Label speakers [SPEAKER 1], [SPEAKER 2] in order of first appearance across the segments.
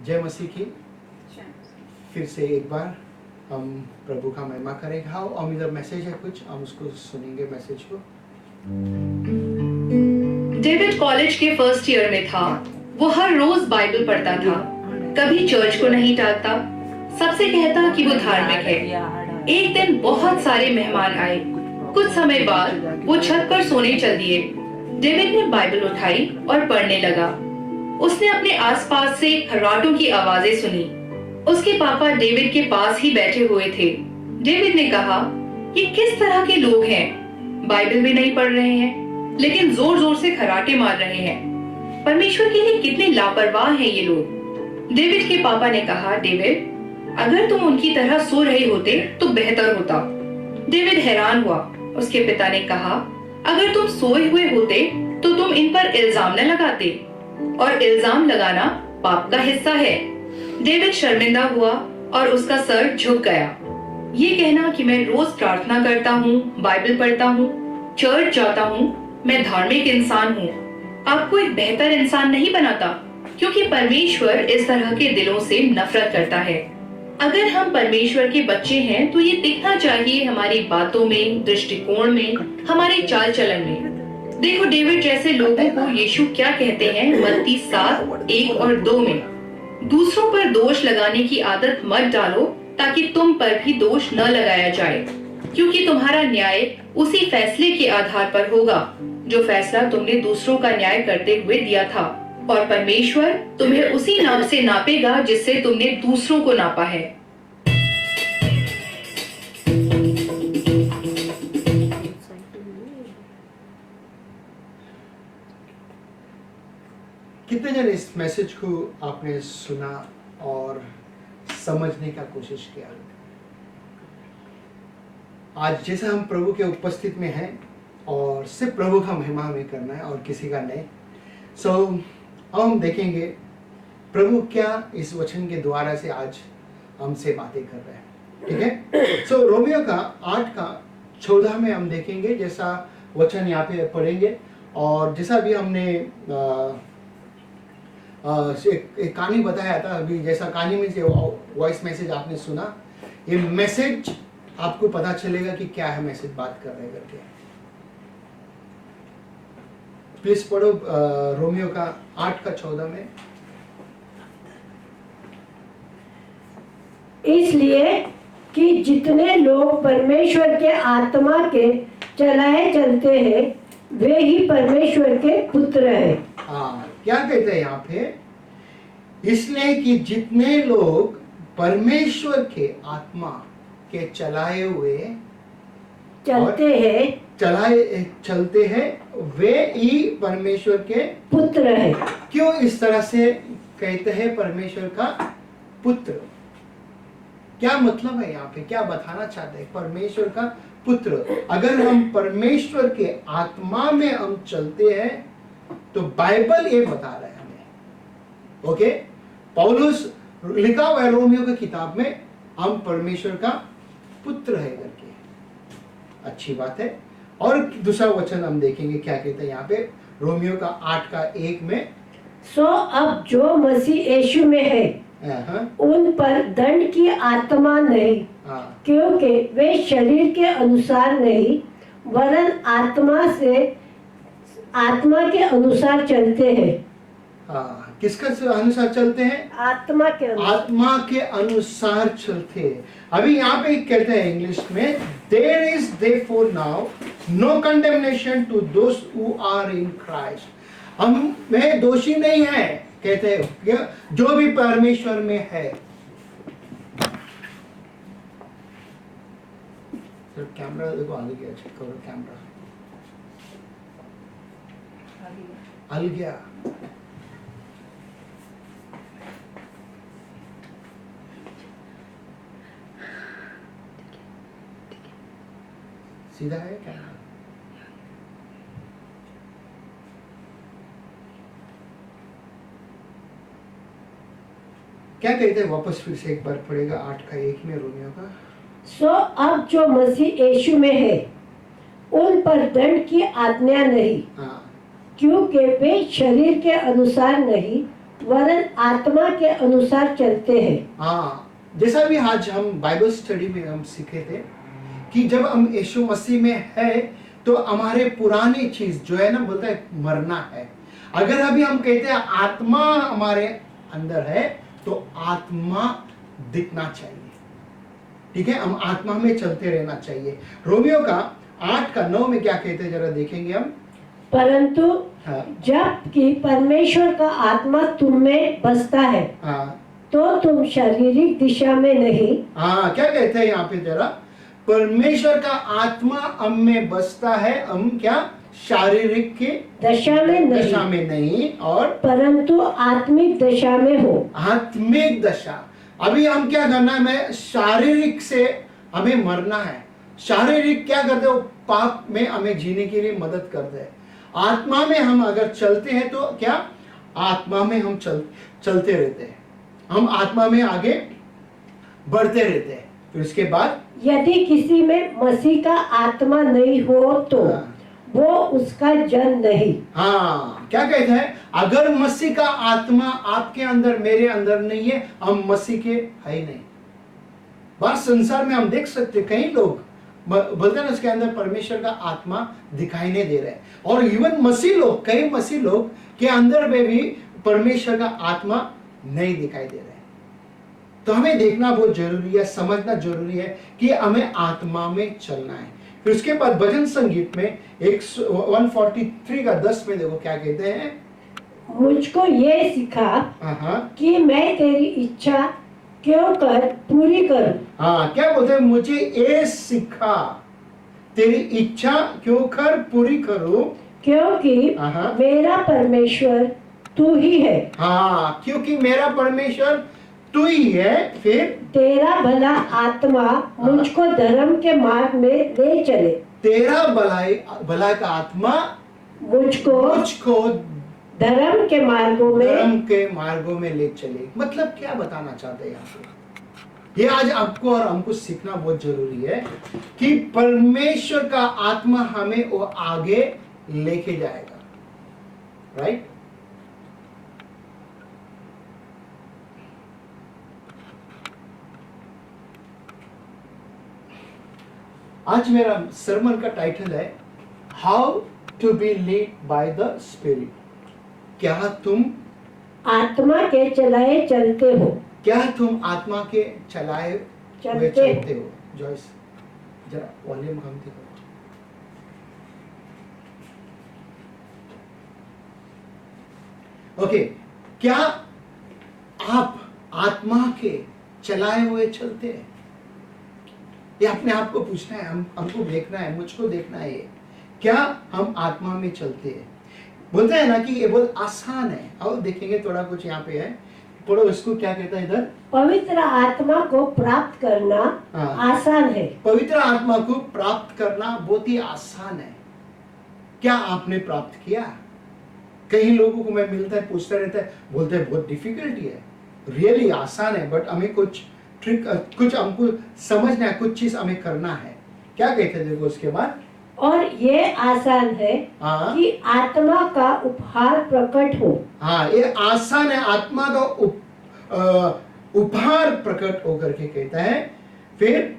[SPEAKER 1] जय मसीह की। फिर से एक बार हम प्रभु का महिमा करेंगे। हाँ, और इधर मैसेज है कुछ, हम उसको सुनेंगे मैसेज को।
[SPEAKER 2] डेविड कॉलेज के फर्स्ट ईयर में था। वो हर रोज बाइबल पढ़ता था, कभी चर्च को नहीं टालता, सबसे कहता कि वो धार्मिक है। एक दिन बहुत सारे मेहमान आए। कुछ समय बाद वो छत पर सोने चल दिए। डेविड ने बाइबल उठाई और पढ़ने लगा। उसने अपने आसपास से खर्राटों की आवाजें सुनी। उसके पापा डेविड के पास ही बैठे हुए थे। डेविड ने कहा, ये किस तरह के लोग हैं? बाइबल भी नहीं पढ़ रहे हैं, लेकिन जोर जोर से खर्राटे मार रहे हैं। परमेश्वर के लिए कितने लापरवाह हैं ये लोग। डेविड के पापा ने कहा, डेविड, अगर तुम उनकी तरह सो रहे होते तो बेहतर होता। डेविड हैरान हुआ। उसके पिता ने कहा, अगर तुम सोए हुए होते तो तुम इन पर इल्जाम न लगाते, और इल्जाम लगाना पाप का हिस्सा है। डेविड शर्मिंदा हुआ और उसका सर झुक गया। ये कहना कि मैं रोज प्रार्थना करता हूँ, बाइबल पढ़ता हूँ, चर्च जाता हूँ, मैं धार्मिक इंसान हूँ, आपको एक बेहतर इंसान नहीं बनाता, क्योंकि परमेश्वर इस तरह के दिलों से नफरत करता है। अगर हम परमेश्वर के बच्चे हैं तो ये दिखना चाहिए हमारी बातों में, दृष्टिकोण में, हमारे चाल चलन में। देखो डेविड जैसे लोगों को यीशु क्या कहते हैं मत्ती 7:1 और 2 में, दूसरों पर दोष लगाने की आदत मत डालो ताकि तुम पर भी दोष न लगाया जाए, क्योंकि तुम्हारा न्याय उसी फैसले के आधार पर होगा जो फैसला तुमने दूसरों का न्याय करते हुए दिया था, और परमेश्वर तुम्हें उसी नाप से नापेगा जिससे तुमने दूसरों को नापा है।
[SPEAKER 1] कितने जन इस मैसेज को आपने सुना और समझने का कोशिश किया? आज जैसे हम प्रभु के उपस्थित में हैं और सिर्फ प्रभु का महिमा हमें करना है और किसी का नहीं। अब हम देखेंगे प्रभु क्या इस वचन के द्वारा से आज हमसे बातें कर रहे हैं। ठीक है। रोमियो का 8:14 में हम देखेंगे जैसा वचन यहाँ पे पढ़ेंगे, और जैसा भी हमने एक कहानी बताया था अभी, जैसा कहानी में से वॉइस मैसेज आपने सुना, ये मैसेज आपको पता चलेगा कि क्या है मैसेज बात कर रहे करके। प्लीज पढ़ो रोमियो का 8:14 में।
[SPEAKER 3] इसलिए कि जितने लोग परमेश्वर के आत्मा के चलाए चलते हैं वे ही परमेश्वर के पुत्र हैं।
[SPEAKER 1] हाँ, क्या कहते हैं यहाँ पे? इसलिए कि जितने लोग परमेश्वर के आत्मा के चलाए हुए चलते हैं वे ही परमेश्वर के
[SPEAKER 3] पुत्र हैं।
[SPEAKER 1] क्यों इस तरह से कहते हैं परमेश्वर का पुत्र? क्या मतलब है यहाँ पे? क्या बताना चाहते हैं? परमेश्वर का पुत्र। अगर हम परमेश्वर के आत्मा में हम चलते हैं तो बाइबल ये बता रहा है हमें। ओके, पौलुस लिखा हुआ है रोमियो की किताब में, हम परमेश्वर का पुत्र है करके। अच्छी बात है। और दूसरा वचन हम देखेंगे क्या कहते हैं यहाँ पे, रोमियो का 8:1 में।
[SPEAKER 3] सो अब जो मसीह यीशु में है उन पर दंड की आत्मा नहीं, क्योंकि वे शरीर के अनुसार नहीं वरन आत्मा के अनुसार चलते हैं।
[SPEAKER 1] किसके अनुसार चलते हैं?
[SPEAKER 3] आत्मा के
[SPEAKER 1] अनुसार चलते हैं। अभी यहाँ पे कहते हैं इंग्लिश में, there is therefore now no condemnation to those who are in Christ. हम में दोषी नहीं है, कहते हैं जो भी परमेश्वर में है। कैमरा देखो आगे गया, चेक करो कैमरा आगे गया। सीधा है कैमरा। क्या कहते हैं? वापस फिर से एक बार पढ़ेगा 8:1 में रोमियो का।
[SPEAKER 3] सो अब जो मसीह यीशु में है उन पर दंड की आज्ञा नहीं, क्योंकि वे शरीर के अनुसार नहीं वरन आत्मा के अनुसार चलते हैं।
[SPEAKER 1] हाँ, जैसा भी आज हम बाइबल स्टडी में हम सीखे थे कि जब हम यीशु मसीह में है तो हमारे पुरानी चीज जो है ना, बोलता है मरना है। अगर अभी हम कहते हैं आत्मा हमारे अंदर है तो आत्मा दिखना चाहिए, ठीक है, हम आत्मा में चलते रहना चाहिए। रोमियो का 8:9 में क्या कहते हैं जरा देखेंगे हम।
[SPEAKER 3] परंतु
[SPEAKER 1] हाँ,
[SPEAKER 3] जबकि परमेश्वर का आत्मा तुम में बसता है
[SPEAKER 1] हाँ,
[SPEAKER 3] तो तुम शारीरिक दिशा में नहीं।
[SPEAKER 1] हाँ, क्या कहते हैं यहाँ पे जरा, परमेश्वर का आत्मा हम में बसता है, हम क्या शारीरिक की
[SPEAKER 3] दशा में
[SPEAKER 1] दशा
[SPEAKER 3] नहीं,
[SPEAKER 1] में नहीं, और
[SPEAKER 3] परंतु आत्मिक दशा में हो।
[SPEAKER 1] आत्मिक दशा। अभी हम क्या करना है, मैं शारीरिक से हमें मरना है। शारीरिक क्या करते हो, पाप में हमें जीने के लिए मदद करते हैं। आत्मा में हम अगर चलते हैं तो क्या, आत्मा में हम चलते रहते हैं, हम आत्मा में आगे बढ़ते रहते हैं। फिर उसके बाद
[SPEAKER 3] यदि किसी में मसीह का आत्मा नहीं हो तो
[SPEAKER 1] हाँ।
[SPEAKER 3] वो उसका जन नहीं।
[SPEAKER 1] हाँ, क्या कहते हैं, अगर मसीह का आत्मा आपके अंदर मेरे अंदर नहीं है, हम मसीह के है ही नहीं। बाहर संसार में हम देख सकते हैं, कई लोग बोलते हैं ना उसके अंदर परमेश्वर का आत्मा दिखाई नहीं दे रहा है, और इवन मसीह लोग, कई मसीह लोग के अंदर में भी परमेश्वर का आत्मा नहीं दिखाई दे रहा है। तो हमें देखना बहुत जरूरी है, समझना जरूरी है कि हमें आत्मा में चलना है। फिर उसके बाद भजन संगीत में 143:10 में देखो क्या कहते हैं।
[SPEAKER 3] मुझको ये सिखा
[SPEAKER 1] हाँ,
[SPEAKER 3] कि मैं तेरी इच्छा क्यों कर पूरी करूं।
[SPEAKER 1] हाँ, क्या बोलते हैं, मुझे ये सिखा तेरी इच्छा क्यों कर पूरी करूं,
[SPEAKER 3] क्योंकि
[SPEAKER 1] हाँ।
[SPEAKER 3] मेरा परमेश्वर तू ही है।
[SPEAKER 1] हाँ, क्योंकि मेरा परमेश्वर तू ही है। फिर
[SPEAKER 3] तेरा भला आत्मा मुझको धर्म के मार्ग में ले चले।
[SPEAKER 1] तेरा भला का आत्मा
[SPEAKER 3] मुझको धर्म के मार्गों में
[SPEAKER 1] धर्म के मार्गों में ले चले। मतलब क्या बताना चाहते हैं यहाँ पे, ये आज आपको और हमको सीखना बहुत जरूरी है कि परमेश्वर का आत्मा हमें वो आगे लेके जाएगा, राइट। आज मेरा सरमन का टाइटल है how to be lead by the spirit. क्या तुम
[SPEAKER 3] आत्मा के चलाए चलते हो।
[SPEAKER 1] क्या तुम आत्मा के चलाए हुए चलते हो। जॉयस जरा वॉल्यूम कम करो। ओके, क्या आप आत्मा के चलाए हुए चलते हैं? ये अपने आप को पूछना है, हमको देखना है, मुझको देखना है, ये क्या हम आत्मा में चलते हैं। बोलते हैं ना कि ये बहुत आसान है। और देखेंगे थोड़ा कुछ यहाँ पे है, पढ़ो इसको, क्या कहता है इधर।
[SPEAKER 3] पवित्र आत्मा को प्राप्त करना आसान है।
[SPEAKER 1] पवित्र आत्मा को प्राप्त करना बहुत ही आसान है। क्या आपने प्राप्त किया? कई लोगों को मैं मिलता है, पूछता रहता है, बोलते हैं बहुत डिफिकल्टी है। रियली आसान है, बट हमें कुछ ट्रिक, कुछ हमको समझना है, कुछ चीज हमें करना है। क्या कहते हैं देखो उसके बाद।
[SPEAKER 3] और ये आसान है कि आत्मा का उपहार प्रकट हो।
[SPEAKER 1] हाँ, ये आसान है, आत्मा का उपहार प्रकट होकर के कहता है। फिर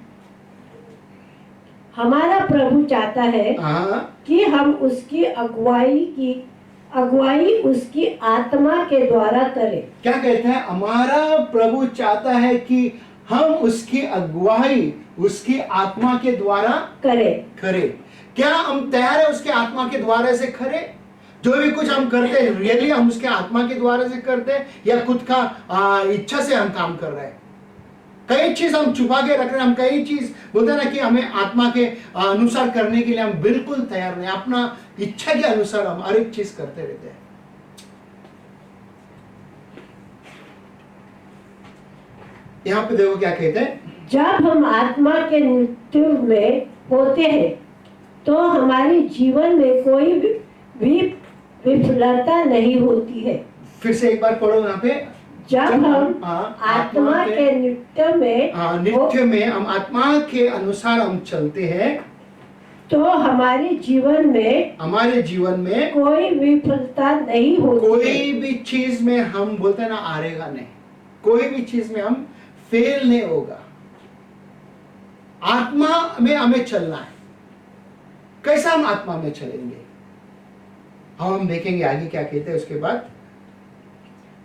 [SPEAKER 3] हमारा प्रभु चाहता है कि हम उसकी अगुवाई उसकी आत्मा के द्वारा करें। क्या
[SPEAKER 1] कहते हैं, हमारा प्रभु चाहता है कि हम उसकी अगुवाई उसकी आत्मा के द्वारा करें। क्या हम तैयार है उसके आत्मा के द्वारा से करें? जो भी कुछ हम करते हैं रियली हम उसके आत्मा के द्वारा से करते हैं या खुद का इच्छा से हम काम कर रहे हैं? कई चीज हम छुपा के रख रहे हैं। हम कई चीज बोलते हैं ना कि हमें आत्मा के अनुसार करने के लिए हम बिल्कुल तैयार नहीं, अपना इच्छा के अनुसार हम हर एक चीज करते रहते हैं। यहाँ पे देखो क्या कहते हैं।
[SPEAKER 3] जब हम आत्मा के नेतृत्व में होते हैं तो हमारे जीवन में कोई भी विफलता नहीं होती है।
[SPEAKER 1] फिर से एक बार पढ़ो यहाँ पे।
[SPEAKER 3] जब हम आत्मा के नृत्य में
[SPEAKER 1] हम आत्मा के अनुसार हम चलते हैं
[SPEAKER 3] तो हमारे जीवन में कोई विफलता नहीं होती।
[SPEAKER 1] कोई भी चीज में हम बोलते हैं ना हारेगा नहीं, कोई भी चीज में हम फेल नहीं होगा। आत्मा में हमें चलना है। कैसा हम आत्मा में चलेंगे हम देखेंगे आगे क्या कहते हैं उसके बाद।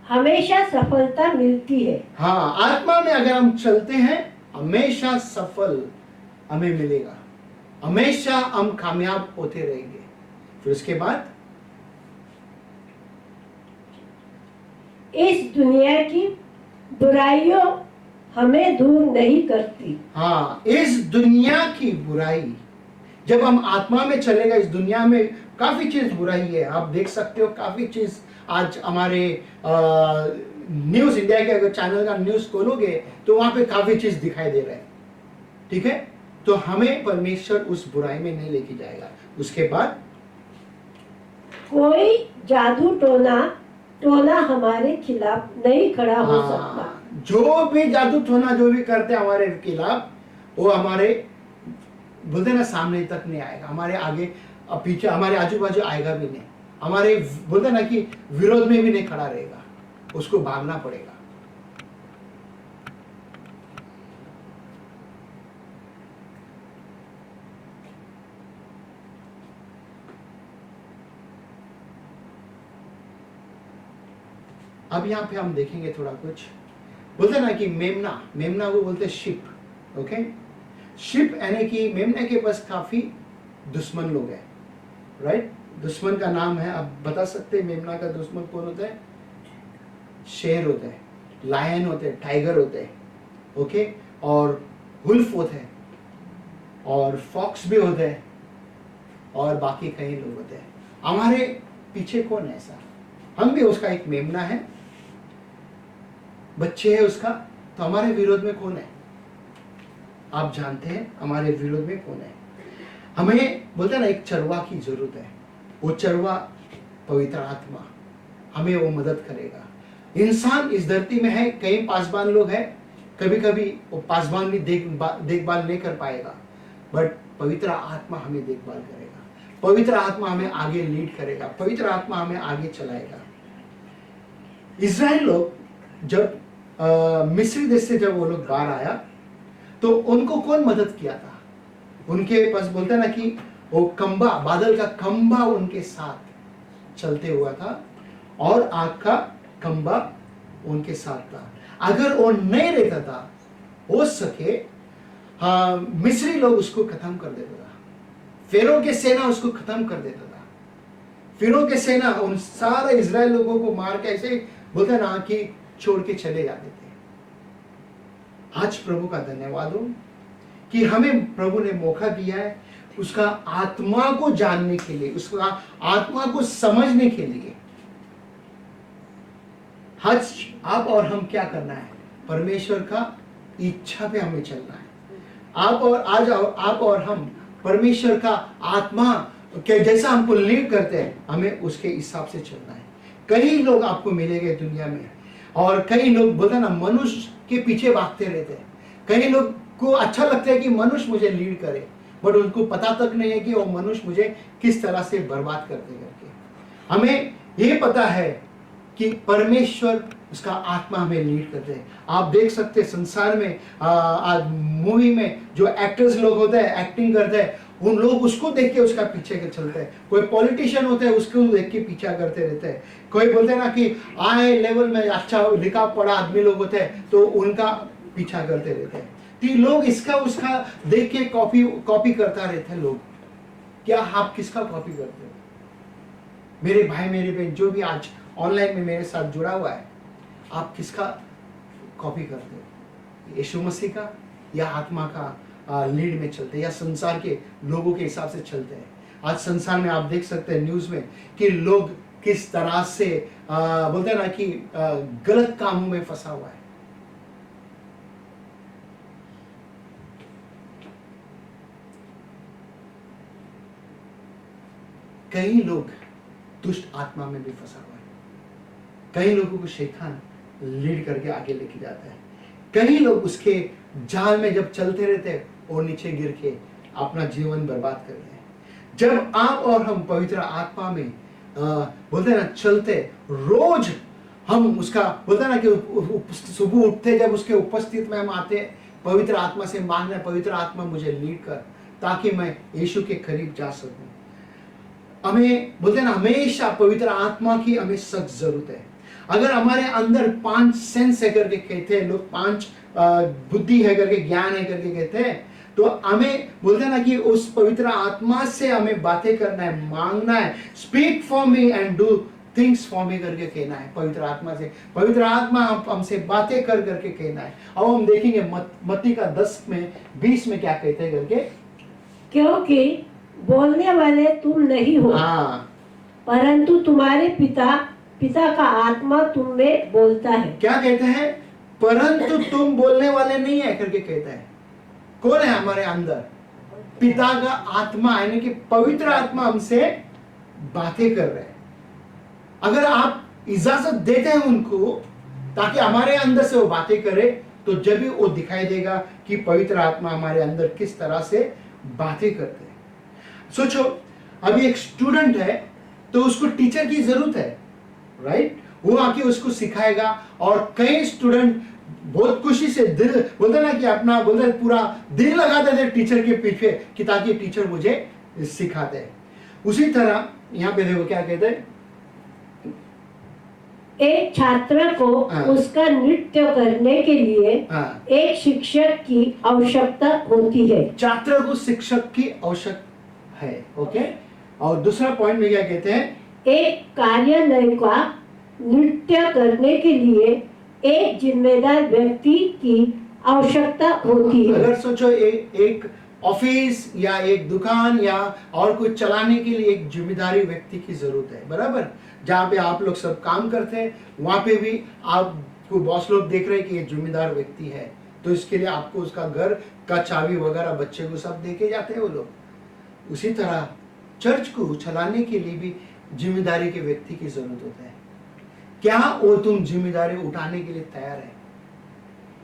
[SPEAKER 3] हमेशा सफलता मिलती है।
[SPEAKER 1] हाँ, आत्मा में अगर हम चलते हैं हमेशा सफल हमें मिलेगा, हमेशा हम कामयाब होते रहेंगे। फिर उसके बाद
[SPEAKER 3] इस दुनिया की बुराइयों हमें दूर नहीं करती।
[SPEAKER 1] हाँ, इस दुनिया की बुराई, जब हम आत्मा में चलेगा, इस दुनिया में काफी चीज बुराई है, आप देख सकते हो काफी चीज। आज हमारे न्यूज इंडिया के अगर चैनल का न्यूज खोलोगे तो वहां पे काफी चीज दिखाई दे रहा है, ठीक है। तो हमें परमेश्वर उस बुराई में नहीं लेके जाएगा। उसके बाद
[SPEAKER 3] कोई जादू टोना हमारे खिलाफ नहीं खड़ा हो सकता।
[SPEAKER 1] जो भी जादू टोना जो भी करते हैं हमारे खिलाफ, वो हमारे बोलते ना सामने तक नहीं आएगा, हमारे आगे पीछे हमारे आजू बाजू आएगा भी नहीं, हमारे बोलते ना कि विरोध में भी नहीं खड़ा रहेगा, उसको भागना पड़ेगा। अब यहाँ पे हम देखेंगे थोड़ा कुछ, बोलते ना कि मेमना को बोलते शिप, ओके। शिप यानी कि मेमना के पास काफी दुश्मन लोग हैं, राइट। दुश्मन का नाम है, आप बता सकते हैं मेमना का दुश्मन कौन होता है? शेर होते हैं, लायन होते हैं, टाइगर होते हैं, ओके, और वुल्फ होते हैं, और फॉक्स भी होते हैं, और बाकी कई लोग होते हैं। हमारे पीछे कौन है ऐसा? हम भी उसका एक मेमना है, बच्चे है उसका। तो हमारे विरोध में कौन है? आप जानते हैं हमारे विरोध में कौन है? हमें बोलते हैं ना एक चरवा की जरूरत है। वो चरवा पवित्र आत्मा, हमें वो मदद करेगा। इंसान इस धरती में है, कई पासबान लोग हैं, कभी कभी वो पासबान भी देखभाल नहीं कर पाएगा, बट पवित्र आत्मा हमें देखभाल करेगा, पवित्र आत्मा हमें आगे लीड करेगा, पवित्र आत्मा हमें आगे चलाएगा। इजराइल लोग जब मिस्री देश से जब वो लोग बाहर आया तो उनको कौन मदद किया था? उनके पास बोलते हैं ना कि वो खंबा, बादल का खंबा उनके साथ चलते हुआ था, और आग का खंबा उनके साथ था। अगर वो नहीं रहता था, हो सके मिस्री लोग उसको खत्म कर देता था, फेरो के सेना उसको खत्म कर देता था। फेरो के सेना उन सारे इजराइल लोगों को मार के ऐसे बोलते ना कि छोड़ के चले जाते थे। आज प्रभु का धन्यवाद हो कि हमें प्रभु ने मौका दिया है उसका आत्मा को जानने के लिए, उसका आत्मा को समझने के लिए। आज आप और हम क्या करना है? परमेश्वर का इच्छा पे हमें चलना है। आप और हम परमेश्वर का आत्मा के जैसा हमको लीड करते हैं, हमें उसके हिसाब से चलना है। कई लोग आपको मिलेंगे दुनिया में, और कई लोग बोलते हैं ना मनुष्य के पीछे भागते रहते हैं। कई लोग को अच्छा लगता है कि मनुष्य मुझे लीड करे, बट उनको पता तक नहीं है कि वो मनुष्य मुझे किस तरह से बर्बाद करते करके। हमें ये पता है कि परमेश्वर उसका आत्मा हमें लीड करते हैं। आप देख सकते हैं संसार में आज मूवी में जो एक्टर्स लोग होते हैं, एक्टिंग करते हैं, उन लोग उसको देख के उसका पीछे चलते हैं। कोई पॉलिटिशियन होता है उसको देख के पीछा करते रहते हैं। कोई बोलते हैं ना कि हाई लेवल में अच्छा लिखा पढ़ा आदमी लोग होते हैं तो उनका पीछा करते रहते हैं। तो लोग इसका उसका देख के कॉपी करता रहते हैं लोग। क्या आप किसका कॉपी करते हो? मेरे भाई मेरी बहन जो भी आज ऑनलाइन में मेरे साथ जुड़ा हुआ है, आप किसका कॉपी करते हो? यीशु मसीह का, या आत्मा का लीड में चलते हैं, या संसार के लोगों के हिसाब से चलते हैं? आज संसार में आप देख सकते हैं न्यूज में कि लोग किस तरह से बोलते हैं ना कि गलत कामों में फंसा हुआ है। कई लोग दुष्ट आत्मा में भी फंसा हुआ है। कई लोगों को शैतान लीड करके आगे लेके जाता है। कई लोग उसके जाल में जब चलते रहते हैं और नीचे गिर के अपना जीवन बर्बाद कर रहे हैं। जब आप और हम पवित्र आत्मा में बोलते हैं ना चलते, रोज हम उसका बोलते हैं ना कि सुबह उठते जब उसके उपस्थित में हम आते, पवित्र आत्मा से मांगना, पवित्र आत्मा मुझे लीड कर ताकि मैं यीशु के करीब जा सकूं। हमें बोलते हैं ना हमेशा पवित्र आत्मा की हमें सख्त जरूरत है। अगर हमारे अंदर 5 सेंस है करके कहते हैं लोग, 5 बुद्धि है करके, ज्ञान है करके कहते हैं, तो हमें बोलते हैं ना कि उस पवित्र आत्मा से हमें बातें करना है, मांगना है। Speak for me and do things for me करके कहना है पवित्र आत्मा से। पवित्र आत्मा हमसे बातें कर करके कहना है। अब हम देखेंगे मत्ती का 10:20 में क्या कहते हैं करके,
[SPEAKER 3] क्योंकि बोलने वाले तुम नहीं हो, परंतु तुम्हारे पिता का आत्मा तुम में बोलता है।
[SPEAKER 1] क्या कहते हैं? परंतु तुम बोलने वाले नहीं है करके कहता है। कौन है हमारे अंदर? पिता का आत्मा, यानी कि पवित्र आत्मा हमसे बातें कर रहे हैं। अगर आप इजाजत देते हैं उनको ताकि हमारे अंदर से वो बातें करे, तो जब भी वो दिखाई देगा कि पवित्र आत्मा हमारे अंदर किस तरह से बातें करते हैं। सोचो, अभी एक स्टूडेंट है तो उसको टीचर की जरूरत है, राइट? वो आके उसको सिखाएगा, और कई स्टूडेंट बहुत खुशी से दिल बोलते ना कि अपना बोलते पूरा दिल लगाते थे टीचर के पीछे कि ताकि टीचर मुझे सिखाते हैं। उसी तरह यहाँ पे देखो क्या कहते हैं,
[SPEAKER 3] एक छात्र को उसका नृत्य करने के लिए एक शिक्षक की आवश्यकता होती है। छात्र
[SPEAKER 1] को शिक्षक की आवश्यकता है, ओके। और दूसरा पॉइंट में क्या कहते हैं,
[SPEAKER 3] एक कार्यालय का नृत्य करने के लिए एक जिम्मेदार व्यक्ति की आवश्यकता होती है।
[SPEAKER 1] अगर सोचो एक ऑफिस या एक दुकान या और कुछ चलाने के लिए एक जिम्मेदारी व्यक्ति की जरूरत है, बराबर। जहाँ पे आप लोग सब काम करते हैं वहां पे भी आपको बॉस लोग देख रहे हैं कि ये जिम्मेदार व्यक्ति है, तो इसके लिए आपको उसका घर का चाबी वगैरह बच्चे को सब देके जाते हैं वो लोग। उसी तरह चर्च को चलाने के लिए भी जिम्मेदारी के व्यक्ति की जरूरत होता है। क्या वो तुम जिम्मेदारी उठाने के लिए तैयार है?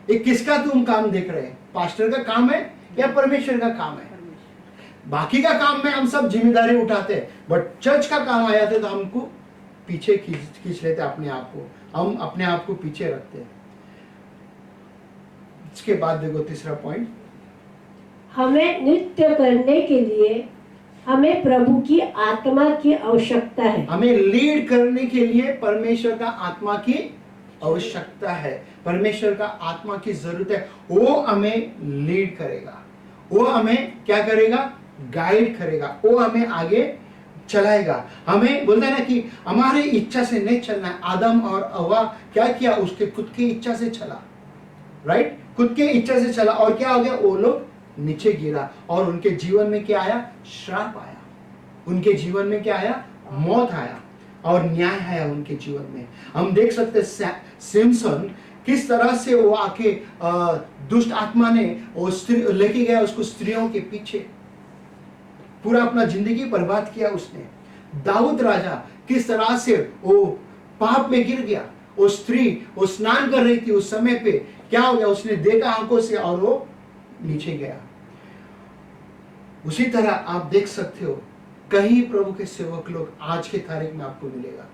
[SPEAKER 1] ये किसका तुम काम देख रहे हैं? पास्टर का काम है या परमेश्वर का काम है? बाकी का काम में हम सब जिम्मेदारी उठाते हैं, बट चर्च का काम आ जाते तो हमको पीछे खींच लेते अपने आप को, हम अपने आप को पीछे रखते हैं। इसके बाद देखो तीसरा पॉइंट,
[SPEAKER 3] हमें नृत्य करने के लिए हमें प्रभु की आत्मा की आवश्यकता है।
[SPEAKER 1] हमें लीड करने के लिए परमेश्वर का आत्मा की आवश्यकता है, परमेश्वर का आत्मा की जरूरत है। वो हमें लीड करेगा, वो हमें क्या करेगा? गाइड करेगा, वो हमें आगे चलाएगा। हमें बोलता है ना कि हमारे इच्छा से नहीं चलना है। आदम और हव्वा क्या किया? उसके खुद की इच्छा से चला, राइट? खुद के इच्छा से चला और क्या हो गया? वो लोग नीचे गिरा और उनके जीवन में क्या आया? श्राप आया। उनके जीवन में क्या आया? मौत आया और न्याय आया उनके जीवन में। हम देख सकते सिम्सन किस तरह से वो आके दुष्ट आत्मा ने वो स्त्री लेके गया उसको स्त्रियों के पीछे, पूरा अपना जिंदगी बर्बाद किया उसने। दाऊद राजा किस तरह से वो पाप में गिर गया। वो स्त्री वो स्नान कर रही थी उस समय पे, क्या हो गया? उसने देखा आंखों से और वो नीचे गया। उसी तरह आप देख सकते हो कई प्रभु के सेवक लोग आज के तारीख में आपको मिलेगा।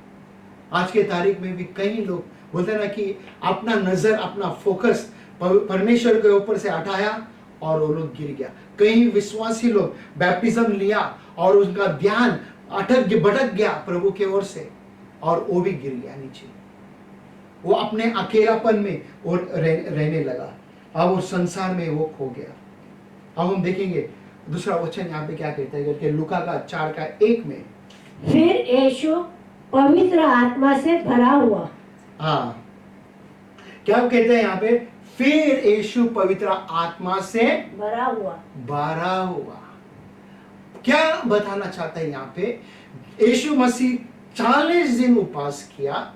[SPEAKER 1] आज के तारीख में भी कई लोग बोलते हैं ना कि अपना नजर अपना फोकस परमेश्वर के ऊपर से हटाया और वो लोग गिर गया। कई विश्वासी लोग बैप्टिज्म लिया और उनका ध्यान भटक गया प्रभु के ओर से और वो भी गिर गया नीचे। वो अपने अकेलापन में वो रहने लगा, अब वो संसार में वो खो गया। अब हम देखेंगे दूसरा वचन यहाँ पे क्या कहता है कि लूका का 4:1 में,
[SPEAKER 3] फिर यीशु पवित्र आत्मा से भरा हुआ।
[SPEAKER 1] हाँ, क्या कहते हैं यहाँ पे? फिर यीशु पवित्र आत्मा से
[SPEAKER 3] भरा हुआ।
[SPEAKER 1] क्या बताना चाहता है यहाँ पे? यीशु मसीह 40 दिन उपवास किया,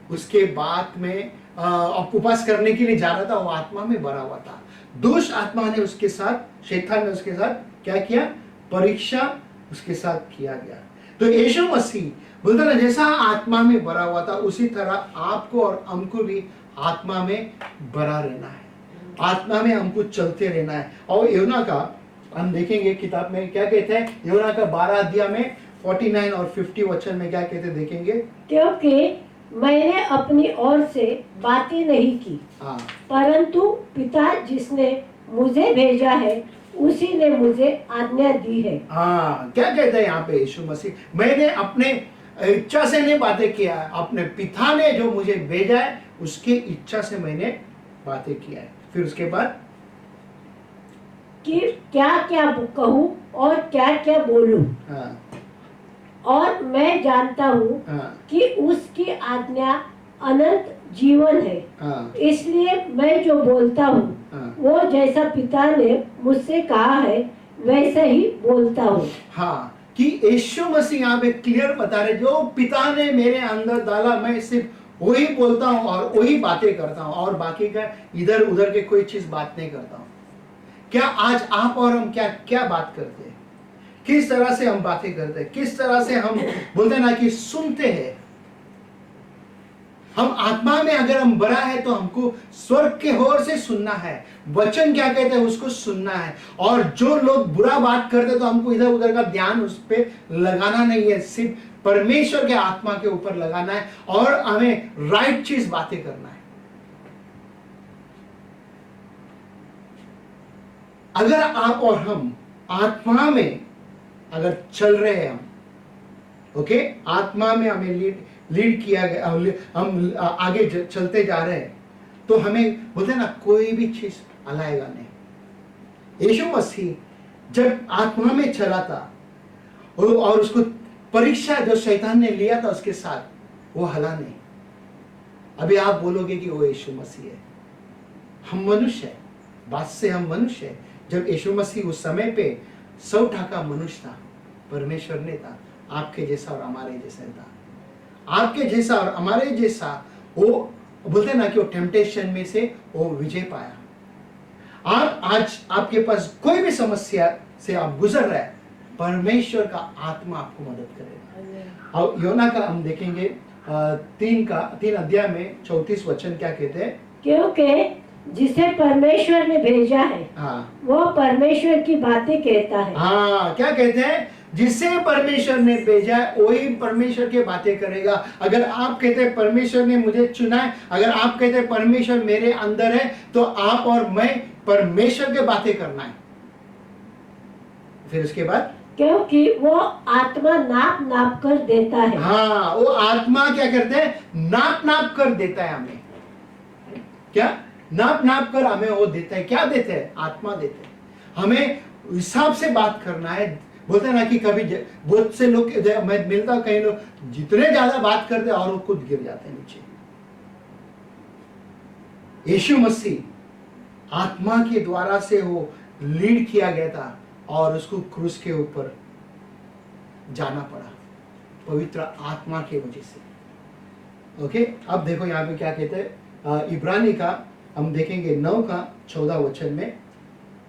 [SPEAKER 1] उसके बाद में उपवास करने के लिए जा रहा था, वो आत्मा में भरा हुआ था। दुष्ट आत्मा ने उसके साथ, शैतान ने उसके साथ क्या किया? परीक्षा उसके साथ किया गया। तो यीशु मसीह बोलता ना जैसा आत्मा में भरा हुआ था उसी तरह आपको और हमको भी आत्मा में भरा रहना है, आत्मा में हमको चलते रहना है। और यूहन्ना का हम देखेंगे किताब में क्या कहते हैं, यूहन्ना का 12 अध्याय में 49 और 50 वचन में क्या कहते हैं देखेंगे।
[SPEAKER 3] क्योंकि मैंने अपनी ओर से बातें नहीं की,
[SPEAKER 1] हाँ
[SPEAKER 3] परंतु पिता जिसने मुझे भेजा है उसी ने मुझे आज्ञा दी है।
[SPEAKER 1] हाँ, क्या कहते हैं यहाँ पे यीशु मसीह, मैंने अपने इच्छा से नहीं बातें किया, अपने पिता ने जो मुझे भेजा है उसकी इच्छा से मैंने बातें किया है। फिर उसके बाद
[SPEAKER 3] कि क्या क्या कहूँ और क्या क्या बोलूं,
[SPEAKER 1] हाँ
[SPEAKER 3] और मैं जानता हूँ
[SPEAKER 1] हाँ
[SPEAKER 3] कि उसकी आज्ञा अनंत जीवन है,
[SPEAKER 1] हाँ
[SPEAKER 3] इसलिए मैं जो बोलता हूँ
[SPEAKER 1] हाँ
[SPEAKER 3] वो जैसा पिता ने मुझसे कहा है वैसे ही बोलता हूँ।
[SPEAKER 1] हाँ, कि यीशु मसीह यहाँ पे क्लियर बता रहे, जो पिता ने मेरे अंदर डाला मैं सिर्फ वही बोलता हूँ और वही बातें करता हूँ, और बाकी का इधर उधर के कोई चीज बात नहीं करता हूँ। क्या आज आप और हम क्या क्या बात करते हैं, किस तरह से हम बातें करते हैं, किस तरह से हम बोलते हैं ना कि सुनते हैं। हम आत्मा में अगर हम बड़ा है तो हमको स्वर्ग के ओर से सुनना है, वचन क्या कहते हैं उसको सुनना है। और जो लोग बुरा बात करते तो हमको इधर उधर का ध्यान उस पर लगाना नहीं है, सिर्फ परमेश्वर के आत्मा के ऊपर लगाना है और हमें राइट चीज बातें करना है। अगर आप और हम आत्मा में अगर चल रहे हैं, हम ओके आत्मा में हमें लीड किया गया, हम आगे चलते जा रहे हैं, तो हमें बोलते हैं ना कोई भी चीज हलाएगा नहीं। यीशु मसीह जब आत्मा में चला था और उसको परीक्षा जो शैतान ने लिया था उसके साथ, वो हला नहीं। अभी आप बोलोगे कि वो यीशु मसीह है, हम मनुष्य है, बात से हम मनुष्य है। जब यीशु मसीह उस समय पे 100% का मनुष्य था, परमेश्वर ने था, आपके जैसा और हमारे जैसा था, आपके जैसा और हमारे जैसा। वो बोलते ना कि वो टेम्पटेशन में से वो विजय पाया। आप आज आपके पास कोई भी समस्या से आप गुजर रहे हैं, परमेश्वर का आत्मा आपको मदद करेगा। और यूहन्ना का हम देखेंगे 3 अध्याय में 34 वचन क्या कहते हैं,
[SPEAKER 3] क्योंकि जिसे परमेश्वर ने भेजा है
[SPEAKER 1] हाँ
[SPEAKER 3] वो परमेश्वर की बातें कहता है।
[SPEAKER 1] हाँ, क्या कहते हैं, जिसे परमेश्वर ने भेजा है वही परमेश्वर की बातें करेगा। अगर आप कहते हैं परमेश्वर ने मुझे चुना है, अगर आप कहते हैं परमेश्वर मेरे अंदर है, तो आप और मैं परमेश्वर की बातें करना है। फिर उसके बाद
[SPEAKER 3] क्योंकि वो आत्मा नाप नाप कर देता है।
[SPEAKER 1] हाँ, वो आत्मा क्या करते हैं, नाप नाप कर देता है हमें। क्या नाप नाप कर हमें वो देता है, क्या देते हैं, आत्मा देते हैं। हमें हिसाब से बात करना है। बोलते हैं ना कि कभी बहुत से लोग मैं मिलता हूं, कई लोग जितने ज्यादा बात करते हैं और वो खुद गिर जाते हैं नीचे। यीशु मसीह आत्मा के द्वारा से वो लीड किया गया था और उसको क्रूस के ऊपर जाना पड़ा पवित्र आत्मा के वजह से। ओके, अब देखो यहाँ पे क्या कहते हैं, इब्रानी का हम देखेंगे 9 का 14 वचन में,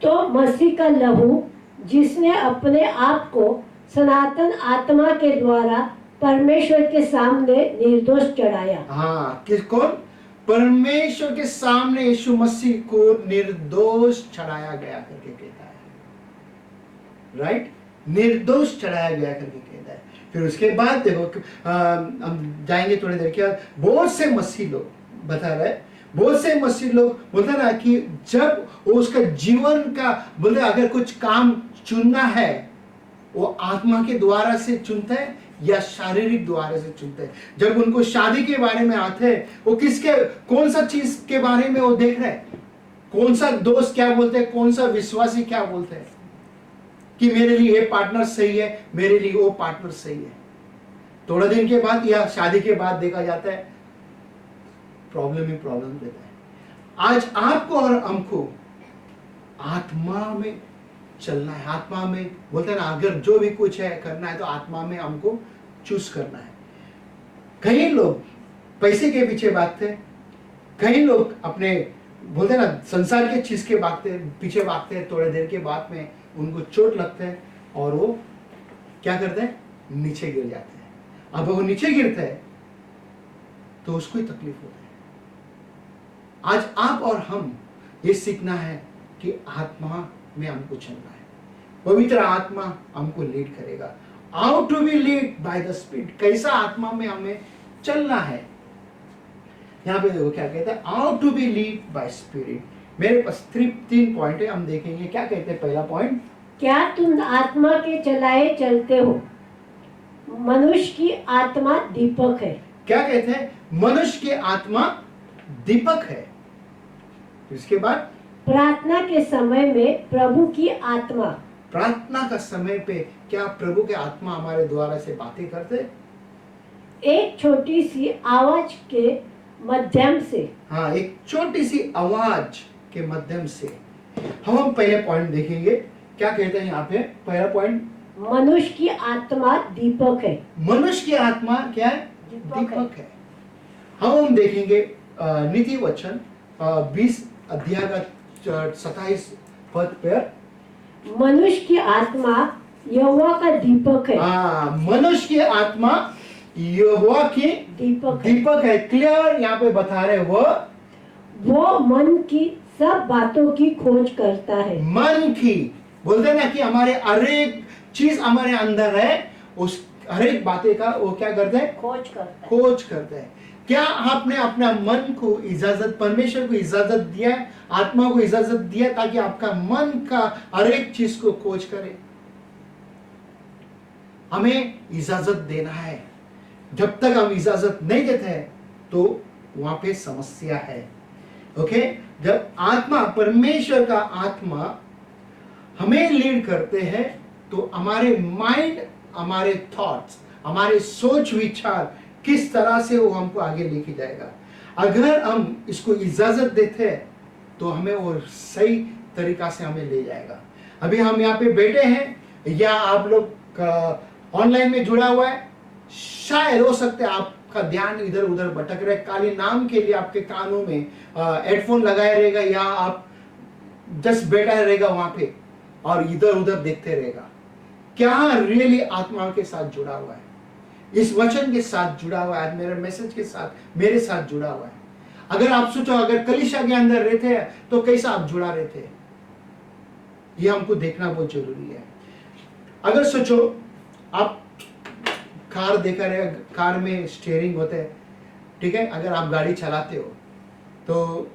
[SPEAKER 3] तो मसीह का लहू जिसने अपने आप को सनातन आत्मा के द्वारा परमेश्वर के सामने निर्दोष चढ़ाया।
[SPEAKER 1] हाँ, किस कौन, परमेश्वर के सामने यीशु मसीह को निर्दोष चढ़ाया गया करके कहता है। राइट, निर्दोष चढ़ाया गया करके कहता है। फिर उसके बाद देखो हम जाएंगे थोड़ी देर के बाद, बहुत से मसीह लोग बता रहे, बहुत से मसीह लोग बोलते ना कि जब वो उसका जीवन का बोलते अगर कुछ काम चुनना है वो आत्मा के द्वारा से चुनते हैं या शारीरिक द्वारा से चुनते हैं। जब उनको शादी के बारे में आते हैं, वो किसके कौन सा चीज के बारे में वो देख रहे हैं, कौन सा दोस्त क्या बोलते हैं, कौन सा विश्वासी क्या बोलते हैं कि मेरे लिए ये पार्टनर सही है, मेरे लिए वो पार्टनर सही है। थोड़ा दिन के बाद या शादी के बाद देखा जाता है प्रॉब्लम ही प्रॉब्लम देता है। आज आपको और हमको आत्मा में चलना है, आत्मा में बोलते हैं ना, अगर जो भी कुछ है करना है तो आत्मा में हमको चूज करना है। कई लोग पैसे के पीछे भागते हैं, कई लोग अपने बोलते हैं ना संसार के चीज के पीछे भागते हैं, थोड़ी देर के बाद में उनको चोट लगता है और वो क्या करते हैं, नीचे गिर जाते हैं। अब वो नीचे गिरता है तो उसको ही तकलीफ होता है। आज आप और हम ये सीखना है कि आत्मा में हमको चलना है। पवित्र आत्मा हमको लीड करेगा। How to be lead by the spirit, कैसा आत्मा में हमें चलना है। यहाँ पे देखो क्या कहते हैं, how to be lead by spirit. मेरे पास 3 पॉइंट है, हम देखेंगे क्या कहते हैं। पहला पॉइंट,
[SPEAKER 3] क्या तुम आत्मा के चलाए चलते हो? मनुष्य की आत्मा दीपक है।
[SPEAKER 1] क्या कहते हैं, मनुष्य की आत्मा दीपक है। इसके बाद,
[SPEAKER 3] प्रार्थना के समय में प्रभु की आत्मा।
[SPEAKER 1] प्रार्थना का समय पे क्या प्रभु के आत्मा हमारे द्वारा से बातें करते?
[SPEAKER 3] एक छोटी सी आवाज के माध्यम से।
[SPEAKER 1] हाँ, एक छोटी सी आवाज के माध्यम से। हम पहले पॉइंट देखेंगे, क्या कहते हैं यहाँ पे। पहला पॉइंट,
[SPEAKER 3] मनुष्य की आत्मा दीपक है।
[SPEAKER 1] मनुष्य की आत्मा क्या है? दीपक है। हम देखेंगे नीति वचन 20 अध्याय का 27 पद पर,
[SPEAKER 3] मनुष्य की आत्मा यहोवा का दीपक है।
[SPEAKER 1] मनुष्य की आत्मा यहोवा की दीपक है। क्लियर यहाँ पे बता रहे, वो
[SPEAKER 3] मन की सब बातों की खोज करता है। मन
[SPEAKER 1] की, बोलते ना कि हमारे हर एक चीज हमारे अंदर है, उस हर एक बातें का वो क्या करते हैं? खोज करते हैं। क्या आपने अपना मन को इजाजत, परमेश्वर को इजाजत दिया है, आत्मा को इजाजत दिया ताकि आपका मन का हर एक चीज को खोज करे? हमें इजाजत देना है। जब तक हम इजाजत नहीं देते हैं तो वहां पे समस्या है। ओके, जब आत्मा, परमेश्वर का आत्मा हमें लीड करते हैं तो हमारे माइंड, हमारे थॉट्स, हमारे सोच विचार किस तरह से वो हमको आगे लेके जाएगा। अगर हम इसको इजाजत देते हैं तो हमें वो सही तरीका से हमें ले जाएगा। अभी हम यहाँ पे बैठे हैं या आप लोग ऑनलाइन में जुड़ा हुआ है, शायद हो सकता है आपका ध्यान इधर उधर भटक रहे, खाली नाम के लिए आपके कानों में हेडफोन लगाया रहेगा या आप जस्ट बैठा रहेगा वहां पे और इधर उधर देखते रहेगा। क्या रियली आत्मा के साथ जुड़ा हुआ है, इस वचन के साथ जुड़ा हुआ है, मेरे मैसेज के साथ, मेरे साथ जुड़ा हुआ है? अगर आप सोचो, अगर कलीसिया के अंदर रहते हैं तो कैसा आप जुड़ा रहते हैं, ये हमको देखना बहुत जरूरी है। अगर सोचो, आप कार देखा रहे, कार में स्टीयरिंग होते हैं, ठीक है, अगर आप गाड़ी चलाते हो तो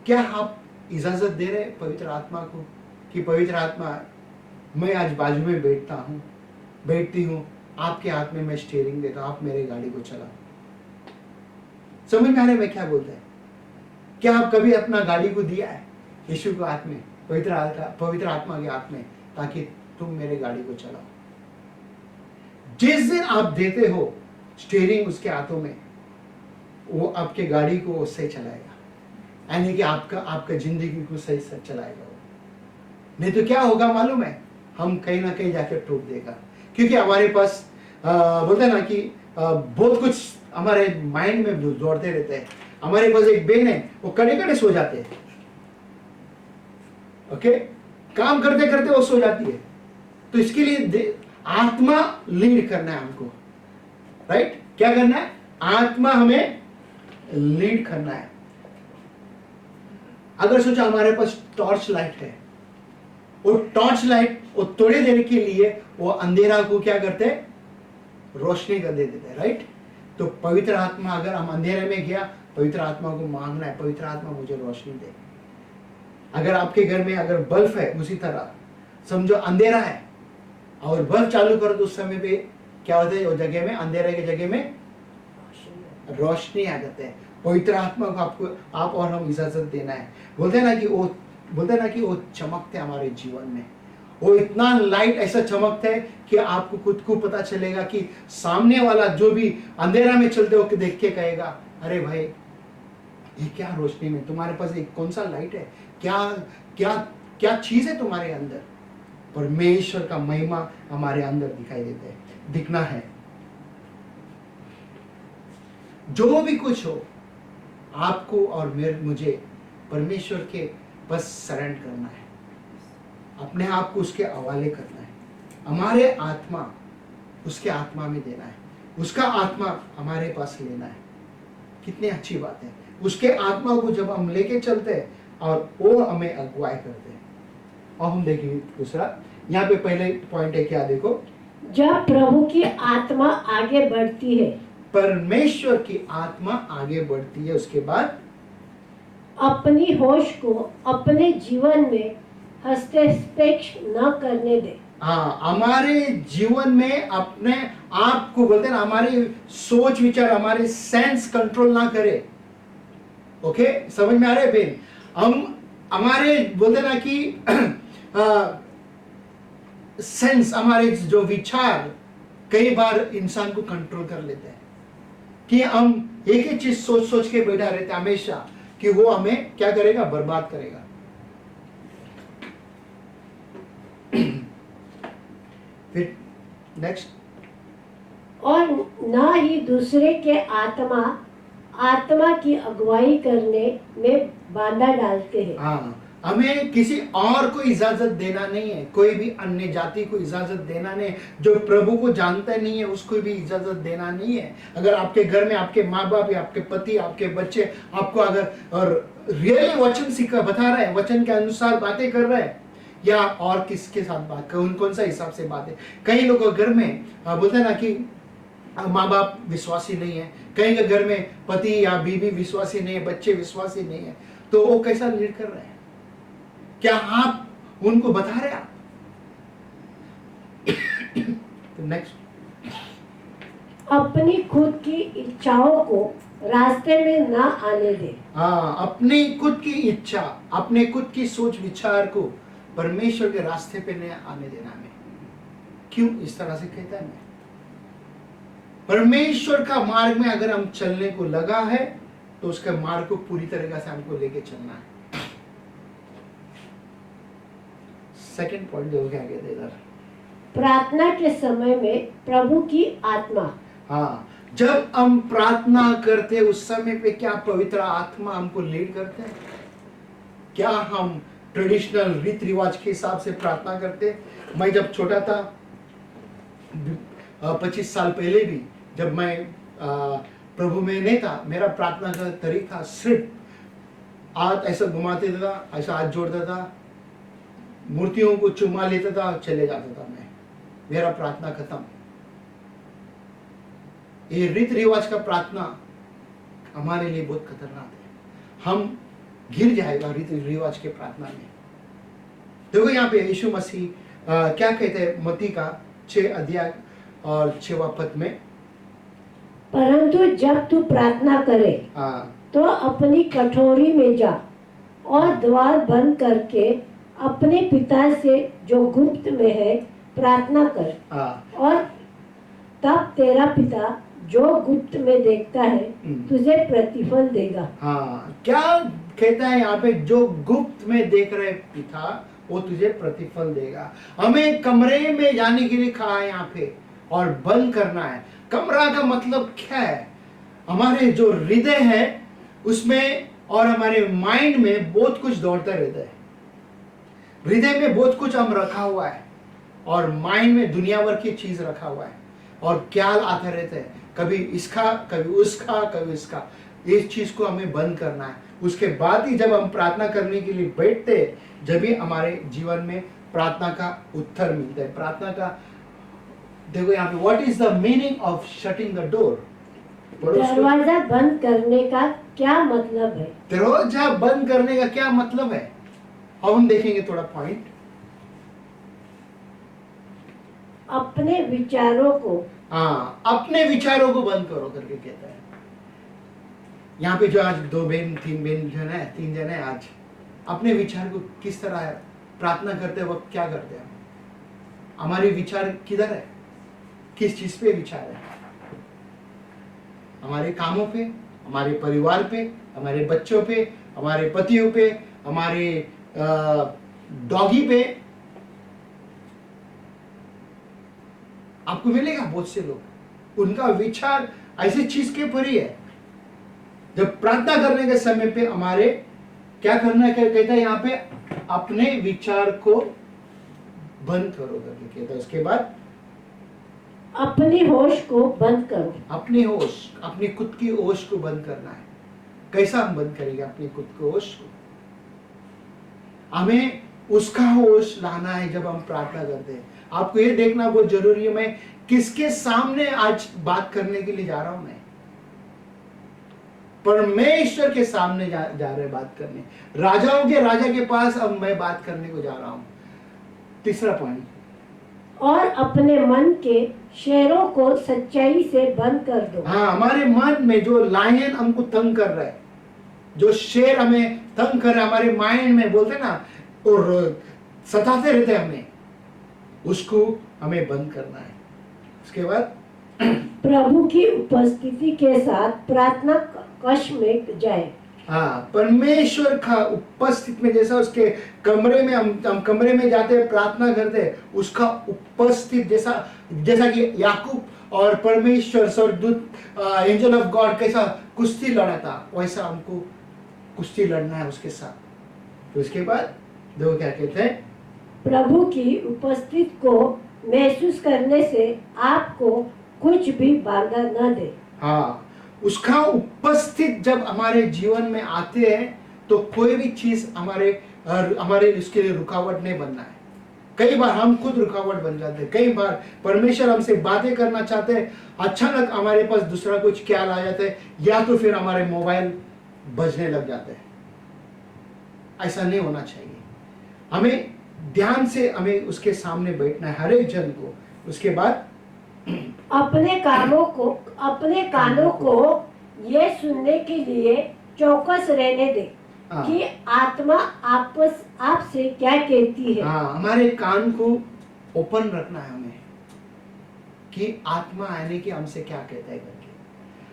[SPEAKER 1] क्या आप इजाजत दे रहे पवित्र आत्मा को कि पवित्र आत्मा, मैं आज बाजू में बैठती हूँ, आपके हाथ में मैं स्टीयरिंग देता हूं, आप मेरे गाड़ी को चलाओ? समझ में आ रहा है मैं क्या बोलता है? क्या आप कभी अपना गाड़ी को दिया है यीशु के हाथ में, पवित्र आत्मा के हाथ में, ताकि तुम मेरे गाड़ी को चलाओ? जिस दिन आप देते हो स्टीयरिंग उसके हाथों में, वो आपके गाड़ी को सही चलाएगा, यानी कि आपका जिंदगी को सही से चलाएगा। नहीं तो क्या होगा मालूम है, हम कहीं ना कहीं जाकर टूट देगा। क्योंकि हमारे पास बोलते हैं ना कि बहुत कुछ हमारे माइंड में दौड़ते रहते हैं। हमारे पास एक बहन है, वो कड़े सो जाते हैं। ओके, काम करते करते वो सो जाती है। तो इसके लिए आत्मा लीड करना है हमको, राइट? क्या करना है? आत्मा हमें लीड करना है। अगर सोचा हमारे पास टॉर्च लाइट है, वो टॉर्च लाइट वो थोड़ी देर के लिए वो अंधेरा को क्या करते हैं? रोशनी कर देते हैं, राइट? तो पवित्र आत्मा, अगर हम अंधेरे में गया, पवित्र आत्मा को मांगना है, पवित्र आत्मा मुझे रोशनी दे। अगर आपके घर में अगर बल्ब है, उसी तरह समझो अंधेरा है और बल्ब चालू करो तो उस समय पे क्या होता है? वो जगह में, अंधेरे के जगह में रोशनी आ जाते हैं। पवित्र आत्मा को आप और हम इजाजत देना है। बोलते हैं ना कि वो चमकते हमारे जीवन में, वो इतना लाइट ऐसा चमकता है कि आपको खुद को पता चलेगा कि सामने वाला जो भी अंधेरा में चलते हो देख के कहेगा, अरे भाई ये क्या रोशनी में, तुम्हारे पास एक कौन सा लाइट है, क्या चीज है तुम्हारे अंदर? परमेश्वर का महिमा हमारे अंदर दिखाई देता है, दिखना है। जो भी कुछ हो, आपको और मुझे परमेश्वर के बस सरेंडर करना है, अपने आप को उसके हवाले करना है, हमारे आत्मा उसके आत्मा में देना है, उसका आत्मा हमारे पास लेना है। कितनी अच्छी बात है। उसके आत्मा को जब हम लेके चलते हैं और वो हमें अगुवाई करते हैं। और हम देखिए दूसरा, यहाँ पे पहले पॉइंट है क्या, देखो,
[SPEAKER 3] जब प्रभु की आत्मा आगे बढ़ती है,
[SPEAKER 1] परमेश्वर की आत्मा आगे बढ़ती है, उसके बाद
[SPEAKER 3] अपनी होश को अपने जीवन में हस्तक्षेप न करने दे।
[SPEAKER 1] हाँ, हमारे जीवन में अपने आप को बोलते हैं ना, हमारी सोच विचार, हमारे सेंस कंट्रोल ना करे। ओके, समझ में आ रहा है बहन? हम हमारे बोलते ना कि सेंस, हमारे जो विचार कई बार इंसान को कंट्रोल कर लेते हैं कि हम एक ही चीज सोच सोच के बैठा रहते हैं हमेशा कि वो हमें क्या करेगा, बर्बाद करेगा। फिर नेक्स्ट,
[SPEAKER 3] और न ही दूसरे के आत्मा की अगुवाई करने में बाधा डालते हैं।
[SPEAKER 1] हाँ, हमें किसी और को इजाजत देना नहीं है, कोई भी अन्य जाति को इजाजत देना नहीं है, जो प्रभु को जानता नहीं है उसको भी इजाजत देना नहीं है। अगर आपके घर में आपके माँ बाप या आपके पति, आपके बच्चे आपको अगर और रियली वचन सिखा बता रहे हैं, वचन के अनुसार बातें कर रहे हैं, या और किसके साथ बात कर, कौन सा हिसाब से बातें। कई लोग घर में बोलते हैं ना कि माँ बाप विश्वासी नहीं है, कहीं के घर में पति या बीवी विश्वासी नहीं है, बच्चे विश्वासी नहीं है, तो वो कैसा लीड कर रहे हैं? क्या आप उनको बता रहे आप? तो नेक्स्ट,
[SPEAKER 3] अपनी खुद की इच्छाओं को रास्ते में ना आने दे।
[SPEAKER 1] हाँ, अपनी खुद की इच्छा, अपने खुद की सोच विचार को परमेश्वर के रास्ते पे नहीं आने देना हमें। क्यों इस तरह से कहता है? मैं परमेश्वर का मार्ग में अगर हम चलने को लगा है तो उसका मार्ग को पूरी तरीके से हमको लेके चलना है। सेकंड पॉइंट जो क्या कहते इधर,
[SPEAKER 3] प्रार्थना के समय में प्रभु की आत्मा।
[SPEAKER 1] हाँ, जब हम प्रार्थना करते उस समय पे क्या पवित्र आत्मा हमको लीड करते हैं? क्या हम ट्रेडिशनल रीति रिवाज के हिसाब से प्रार्थना करते? मैं जब छोटा था, 25 साल पहले भी, जब मैं प्रभु में नहीं था, मेरा प्रार्थना का तरीका सिर्फ हाथ ऐसा घुमाते था, ऐसा हाथ जोड़ता था, मूर्तियों को चुमा लेता था, चले जाता था मैं, मेरा प्रार्थना खत्म। ये रीति रिवाज का प्रार्थना हमारे लिए बहुत खतरनाक है, हम गिर जाएगा रीति रिवाज के प्रार्थना में। देखो यहाँ पे यीशु मसीह क्या कहते हैं मत्ती का 6 अध्याय और 6वां पद में,
[SPEAKER 3] परंतु जब तू प्रार्थना करे तो अपनी कठोरी में जा और द्वार बंद करके अपने पिता से जो गुप्त में है प्रार्थना कर, और तब तेरा पिता जो गुप्त में देखता है तुझे प्रतिफल देगा।
[SPEAKER 1] हाँ, क्या कहता है यहाँ पे? जो गुप्त में देख रहे पिता वो तुझे प्रतिफल देगा। हमें कमरे में जाने के लिए कहा है यहाँ पे, और बंद करना है। कमरा का मतलब क्या है? हमारे जो हृदय है उसमें और हमारे माइंड में बहुत कुछ दौड़ता रहता है। हृदय में बहुत कुछ हम रखा हुआ है और माइंड में दुनिया भर की चीज रखा हुआ है, और ख्याल आते रहते हैं, कभी इसका कभी उसका कभी इसका। इस चीज को हमें बंद करना है। उसके बाद ही जब हम प्रार्थना करने के लिए बैठते, जब भी हमारे जीवन में प्रार्थना का उत्तर मिलता है। प्रार्थना का देखो यहाँ पे, what is the meaning of shutting the door?
[SPEAKER 3] दरवाजा बंद करने का क्या मतलब है?
[SPEAKER 1] दरवाजा बंद करने का क्या मतलब है? अब हम देखेंगे थोड़ा पॉइंट।
[SPEAKER 3] अपने विचारों को,
[SPEAKER 1] हाँ, अपने विचारों को बंद करो करके कहता है। यहाँ पे जो आज 2 बहन 3 बहन जन है, 3 जन है, आज अपने विचार को किस तरह है? प्रार्थना करते वक्त क्या करते हैं? हमारे विचार किधर है? किस चीज पे विचार है? हमारे कामों पे, हमारे परिवार पे, हमारे बच्चों पे, हमारे पतियों पे, हमारे डॉगी पे। आपको मिलेगा बहुत से लोग, उनका विचार ऐसी चीज के पर ही है। जब प्रार्थना करने के समय पे हमारे क्या करना है? कहता है यहाँ पे, अपने विचार को बंद करो करके कहता है। उसके बाद
[SPEAKER 3] अपनी होश को बंद करो।
[SPEAKER 1] अपनी होश, अपनी खुद की होश को बंद करना है। कैसा हम बंद करेंगे अपनी खुद की होश को? हमें उसका होश लाना है जब हम प्रार्थना करते हैं। आपको ये देखना बहुत जरूरी है, मैं किसके सामने आज बात करने के लिए जा रहा हूं। मैं परमेश्वर के सामने जा रहे बात करने, राजाओं के राजा के पास अब मैं बात करने को जा रहा हूं। तीसरा पॉइंट,
[SPEAKER 3] और अपने मन के शेरों को सच्चाई से बंद कर दो।
[SPEAKER 1] हाँ, हमारे मन में जो लायन हमको तंग कर रहा है, जो शेर हमें तंग कर रहा है हमारे माइंड में, बोलते ना, और सताते रहते हैं हमें, उसको हमें बंद करना है। उसके बाद
[SPEAKER 3] प्रभु की उपस्थिति के साथ प्रार्थना कक्ष में जाए।
[SPEAKER 1] हाँ, परमेश्वर का उपस्थित में, जैसा उसके कमरे में हम कमरे में जाते हैं प्रार्थना करते हैं, उसका उपस्थित जैसा कि याकूब और परमेश्वर स्वर्गदूत एंजल ऑफ गॉड कैसा कुश्ती लड़ा था, वैसा हमको कुश्ती लड़ना है उसके साथ। तो उसके बाद देखो क्या कहते हैं,
[SPEAKER 3] प्रभु की उपस्थिति को महसूस करने से आपको कुछ भी बाधा न दे।
[SPEAKER 1] हाँ, उसका उपस्थित जब हमारे जीवन में आते हैं तो कोई भी चीज हमारे इसके लिए रुकावट नहीं बनना है। कई बार हम खुद रुकावट बन जाते हैं, कई बार परमेश्वर हमसे बातें करना चाहते हैं, अचानक हमारे पास दूसरा कुछ ख्याल आ जाता है, या तो फिर हमारे मोबाइल बजने लग जाते हैं। ऐसा नहीं होना चाहिए। हमें ध्यान से हमें उसके सामने बैठना है, हर एक जन को। उसके बाद
[SPEAKER 3] अपने कानों को ये सुनने के लिए चौकस रहने दे
[SPEAKER 1] हाँ।
[SPEAKER 3] कि आत्मा आपसे क्या कहती है।
[SPEAKER 1] हाँ, हमारे कान को ओपन रखना है हमें कि आत्मा आने की हमसे क्या कहता है करके।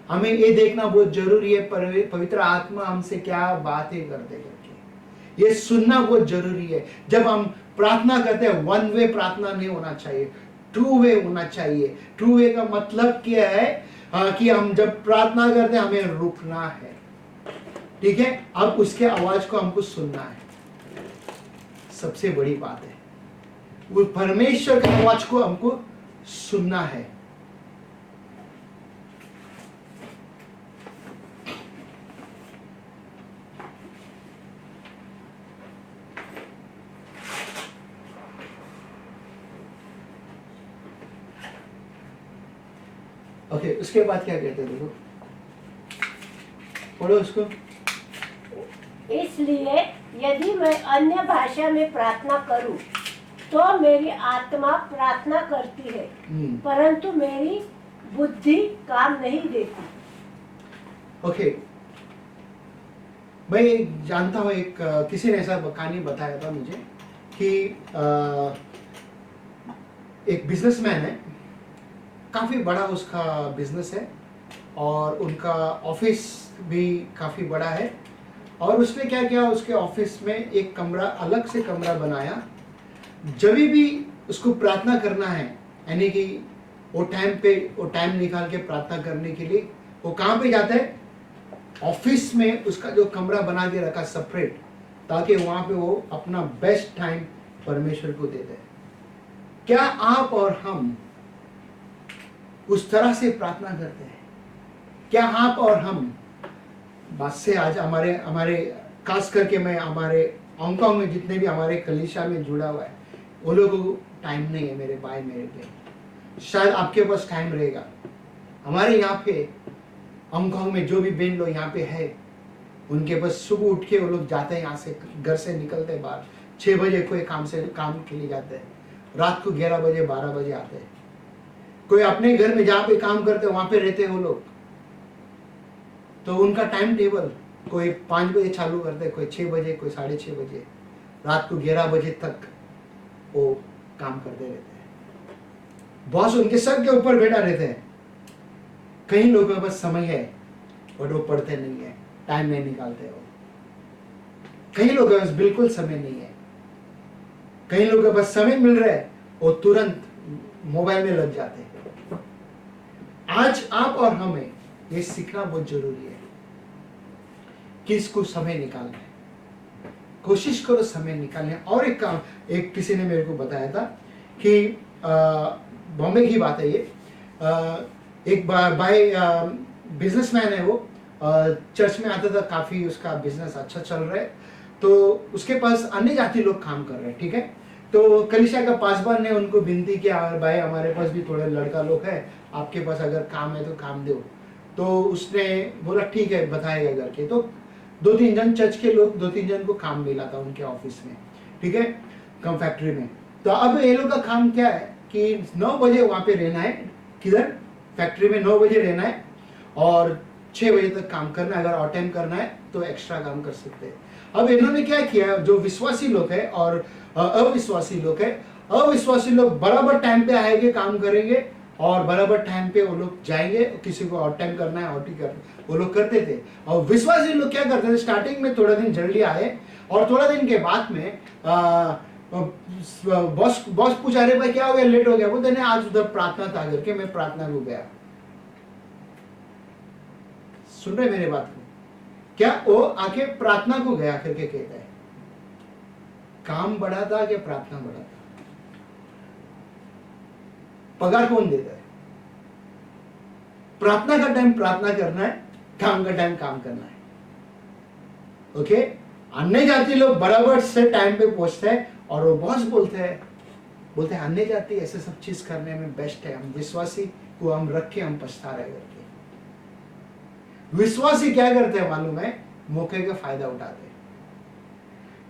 [SPEAKER 1] हमें ये देखना बहुत जरूरी है, पवित्र आत्मा हमसे क्या बातें करते करके, ये सुनना बहुत जरूरी है। जब हम प्रार्थना करते हैं, वन वे प्रार्थना नहीं होना चाहिए, ट्रू वे होना चाहिए। ट्रू वे का मतलब क्या है कि हम जब प्रार्थना करते हैं हमें रुकना है, ठीक है, अब उसके आवाज को हमको सुनना है। सबसे बड़ी बात है वो परमेश्वर के आवाज को हमको सुनना है। ओके, उसके बाद क्या कहते हैं, देखो पढ़ो उसको।
[SPEAKER 3] इसलिए यदि मैं अन्य भाषा में प्रार्थना करूं तो मेरी आत्मा प्रार्थना करती है, परंतु मेरी बुद्धि काम नहीं देती।
[SPEAKER 1] ओके, मैं जानता हूँ एक किसी ने ऐसा कहानी बताया था मुझे कि एक बिजनेसमैन है, काफी बड़ा उसका बिजनेस है और उनका ऑफिस भी काफी बड़ा है। और उसने क्या किया, उसके ऑफिस में एक कमरा, अलग से कमरा बनाया। जब भी उसको प्रार्थना करना है, यानी कि वो टाइम निकाल के प्रार्थना करने के लिए वो कहाँ पे जाता है, ऑफिस में उसका जो कमरा बना के रखा सेपरेट, ताकि वहां पे वो अपना बेस्ट टाइम परमेश्वर को देते हैं। क्या आप और हम उस तरह से प्रार्थना करते हैं? क्या आप और हम, बात से आज हमारे खास करके मैं हमारे हांगकांग में जितने भी हमारे कलीसिया में जुड़ा हुआ है, वो लोगों को टाइम नहीं है मेरे भाई मेरे बहन। शायद आपके पास टाइम रहेगा। हमारे यहाँ पे हांगकांग में जो भी बहन लोग यहाँ पे है, उनके पास सुबह उठ के वो लोग जाते हैं, यहाँ से घर से निकलते हैं बाहर 6 बजे, कोई काम के लिए जाते हैं, रात को 11 बजे 12 बजे आते हैं। कोई अपने घर में जहाँ पे काम करते हैं वहां पे रहते हैं वो लोग, तो उनका टाइम टेबल, कोई 5 बजे चालू करते हैं, कोई 6 बजे, कोई 6:30 बजे, रात को 11 बजे तक वो काम करते रहते हैं। बॉस उनके सर के ऊपर बैठा रहते हैं। कई लोगों के पास समय है और वो पढ़ते नहीं है, टाइम नहीं निकालते हो। कई लोगों के पास बिल्कुल समय नहीं है। कई लोगों के पास समय मिल रहा है, वो तुरंत मोबाइल में लग जाते हैं। आज आप और हमें ये सीखना बहुत जरूरी है कि इसको समय निकालना है। कोशिश करो समय निकालने। और एक काम, एक किसी ने मेरे को बताया था कि बॉम्बे की बात है ये, एक भाई बिजनेसमैन है, वो चर्च में आता था, काफी उसका बिजनेस अच्छा चल रहा है। तो उसके पास अन्य जाति लोग काम कर रहे हैं, ठीक है। तो कलीसिया का पासवान ने उनको विनती किया, भाई हमारे पास भी थोड़े लड़का लोग है, आपके पास अगर काम है तो काम दो। तो उसने बोला ठीक है, बताएगा करके। तो 2-3 जन चर्च के लोग, 2-3 जन को काम मिला था उनके ऑफिस में, ठीक है, कम फैक्ट्री में। तो अब ये लोग का काम क्या है कि 9 बजे वहां पे रहना है, किधर, फैक्ट्री में 9 बजे रहना है और 6 बजे तक काम करना है। अगर और टाइम करना है तो एक्स्ट्रा काम कर सकते हैं। अब इन्होंने क्या किया, जो विश्वासी लोग है और अविश्वासी लोग है, अविश्वासी लोग बराबर टाइम पे आएंगे, काम करेंगे और बराबर टाइम पे वो लोग जाएंगे। किसी को और टाइम करना है, और वो लोग करते थे। और विश्वासी लोग क्या करते थे, स्टार्टिंग में थोड़ा दिन जल्दी आए और थोड़ा दिन के बाद में बॉस पूछा, रहे भाई क्या हो गया, लेट हो गया। बोलते नहीं, आज उधर प्रार्थना था करके मैं प्रार्थना को गया। सुन रहे मेरे बात को? क्या वो आके प्रार्थना को गया करके कहता है। काम बढ़ा था कि प्रार्थना बढ़ा था? पगार कौन देता है? प्रार्थना का टाइम प्रार्थना करना है, काम का टाइम काम करना है। ओके, अन्य जाति लोग बराबर से टाइम पे पहुंचते हैं और वो बॉस बोलते हैं अन्य जाति ऐसे सब चीज करने में बेस्ट है, हम विश्वासी को हम रख के हम पछता रहे करके। विश्वासी क्या करते हैं मालूम है? मौके का फायदा उठाते हैं।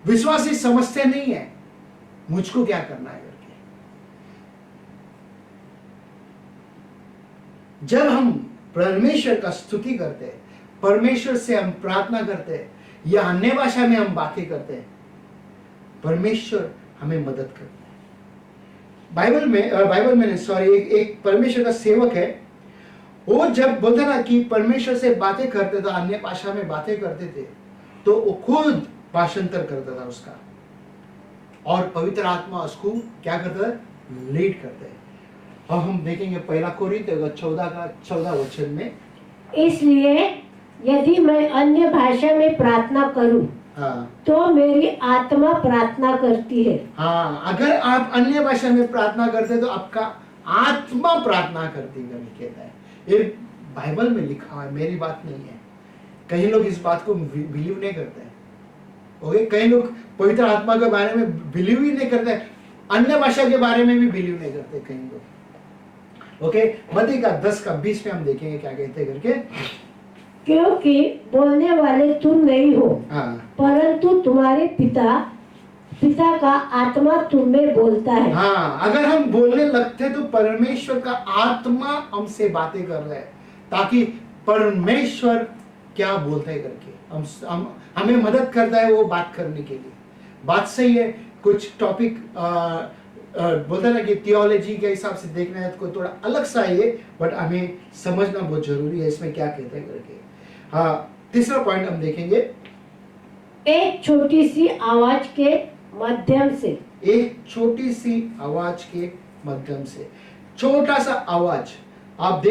[SPEAKER 1] विश्वासी समझते नहीं है मुझको क्या करना है करके। जब हम परमेश्वर का स्तुति करते हैं, परमेश्वर से हम प्रार्थना करते हैं या अन्य भाषा में हम बातें करते हैं, परमेश्वर हमें मदद करता है। बाइबल में एक परमेश्वर का सेवक है, वो जब बोलता ना कि परमेश्वर से बातें करते तो अन्य भाषा में बातें करते थे, तो वो खुद भाषांतर करता था उसका, और पवित्र आत्मा उसको क्या करता है, लीड करता है। और हम देखेंगे 1 कोरिन्थियों 14 वचन में,
[SPEAKER 3] इसलिए यदि मैं अन्य भाषा में प्रार्थना करूं,
[SPEAKER 1] हाँ, तो
[SPEAKER 3] मेरी आत्मा प्रार्थना करती है।
[SPEAKER 1] हाँ, अगर आप अन्य भाषा में प्रार्थना करते तो आपका आत्मा प्रार्थना करती है, कहता है। ये बाइबल में लिखा हुआ है, मेरी बात नहीं है। कई लोग इस बात को बिलीव नहीं करते हैं। ओके, कई लोग पवित्र आत्मा के बारे में बिलीव ही नहीं करते, अन्य भाषा के बारे में भी बिलीव नहीं करते कई लोग। ओके, मत्ती का 10:20 में हम देखेंगे क्या कहते हैं करके,
[SPEAKER 3] क्योंकि बोलने वाले तुम नहीं हो,
[SPEAKER 1] हाँ,
[SPEAKER 3] परंतु तुम्हारे पिता का आत्मा तुम में बोलता है।
[SPEAKER 1] हाँ, अगर हम बोलने लगते तो परमेश्वर का आत्मा हमसे बातें कर रहा है, ताकि परमेश्वर क्या बोलते हैं करके हमें मदद करता है वो बात करने के लिए। बात सही है। कुछ टॉपिक बोलते ना कि थियोलॉजी के हिसाब से देखना है तो थोड़ा अलग सा है, बट हमें समझना बहुत जरूरी है इसमें क्या कहते हैं करके। हाँ, तीसरा पॉइंट हम देखेंगे,
[SPEAKER 3] एक छोटी सी आवाज के माध्यम से।
[SPEAKER 1] एक छोटी सी आवाज के माध्यम से। छोटा सा आवाज, आप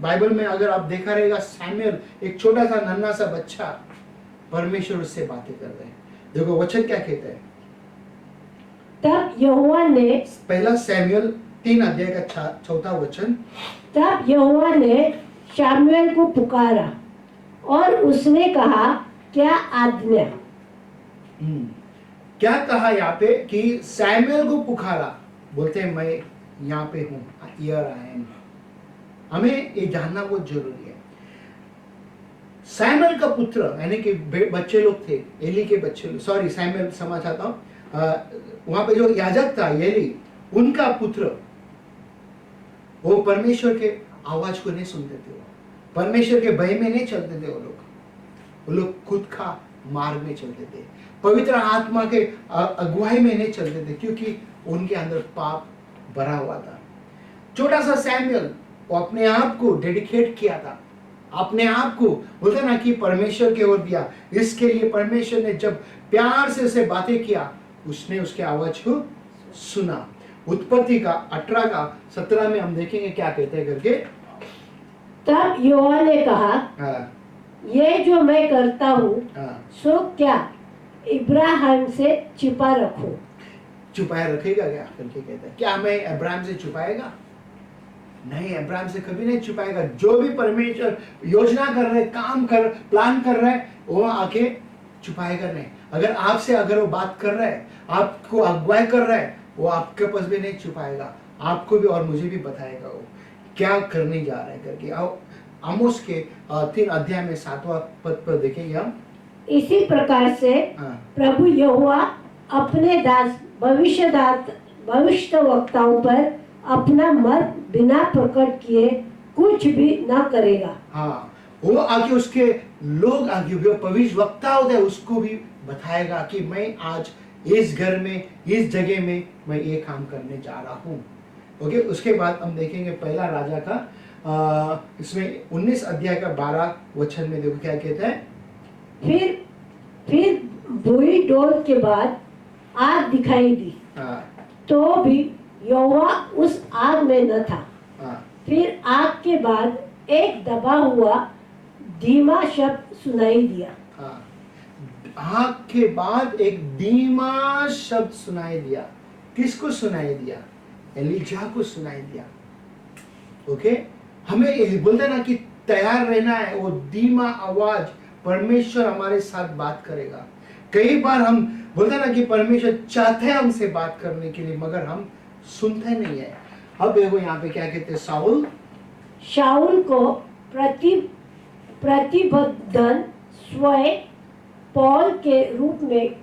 [SPEAKER 1] बाइबल में अगर आप देखा रहेगा, सैमुएल एक छोटा सा नन्हा सा बच्चा, परमेश्वर उससे बातें कर रहे हैं। देखो वचन क्या कहता है,
[SPEAKER 3] तब यहोवा ने,
[SPEAKER 1] 1 सैमुएल 3:4
[SPEAKER 3] तब यहोवा ने शामुएल को पुकारा और उसने कहा, क्या आज्ञा।
[SPEAKER 1] क्या कहा यहाँ पे कि सैमुएल को पुकारा, बोलते हैं मैं यहाँ पे हूँ, हियर आई एम। हमें ये जानना बहुत जरूरी है। सैमुएल का पुत्र यानी कि बच्चे लोग थे, एली के बच्चे लोग, सॉरी सैमुएल समझ आता हूँ, वहां पे जो याजक था एली, उनका पुत्र, वो परमेश्वर के आवाज को नहीं सुनते थे, परमेश्वर के भय में नहीं चलते थे। वो लोग खुद का मार्ग में चलते थे, पवित्र आत्मा के अगुवाई में नहीं चलते थे, क्योंकि उनके अंदर पाप भरा हुआ था। छोटा सा सैमुएल वो अपने आप को डेडिकेट किया था, अपने आप को बोलते ना कि परमेश्वर की ओर दिया। इसके लिए परमेश्वर ने जब प्यार से उसे बातें किया, उसने उसके आवाज को सुना। उत्पत्ति का 18:17 में हम देखेंगे क्या कहते हैं करके,
[SPEAKER 3] तब यहोवा ने कहा,
[SPEAKER 1] हाँ,
[SPEAKER 3] ये जो मैं करता हूँ,
[SPEAKER 1] हाँ,
[SPEAKER 3] सो क्या इब्राहिम से छिपा रखूं।
[SPEAKER 1] छुपाए रखेगा क्या करके कहता है। क्या हमें अब्राहम से छुपाएगा? नहीं, अब्राहम से कभी नहीं छुपाएगा। जो भी परमेश्वर योजना कर रहे, प्लान कर रहे, वो आके छुपाएगा नहीं। अगर आपसे अगर वो बात कर रहा है, आपको अगुवाई कर रहा है, वो आपके पास भी नहीं छुपाएगा, आपको भी और मुझे भी बताएगा वो क्या करने जा रहा है करके। आओ आमोस के 3 अध्याय में 7वां पद पर देखेंगे हम।
[SPEAKER 3] इसी प्रकार से
[SPEAKER 1] हाँ।
[SPEAKER 3] प्रभु यहोवा अपने दास भविष्य वक्ताओं पर अपना मत बिना प्रकट किए कुछ भी न करेगा।
[SPEAKER 1] हाँ, वो आगे उसके लोग आगे जो भविष्य वक्ता होते हैं उसको भी बताएगा कि मैं आज इस घर में, इस जगह में मैं ये काम करने जा रहा हूँ। ओके, उसके बाद हम देखेंगे पहला राजा का इसमें 19 अध्याय का 12 वचन में देखो क्या कहते हैं।
[SPEAKER 3] फिर बुरी डोल के बाद आग दिखाई दी, तो भी यहोवा उस आग में न था। फिर आग के बाद एक दबा हुआ धीमा शब्द सुनाई दिया।
[SPEAKER 1] आग के बाद एक धीमा शब्द सुनाई दिया। किसको सुनाई दिया? एलीजा को सुनाई दिया। ओके, हमें बोलते ना कि तैयार रहना है। वो धीमा आवाज परमेश्वर हमारे साथ बात करेगा। कई बार हम बोलते ना कि परमेश्वर चाहते हैं हमसे बात करने के लिए, मगर हम सुनते नहीं है। अब देखो यहाँ पे क्या कहते हैं,
[SPEAKER 3] शाऊल को प्रतिबद्धन स्वयं पौल के रूप में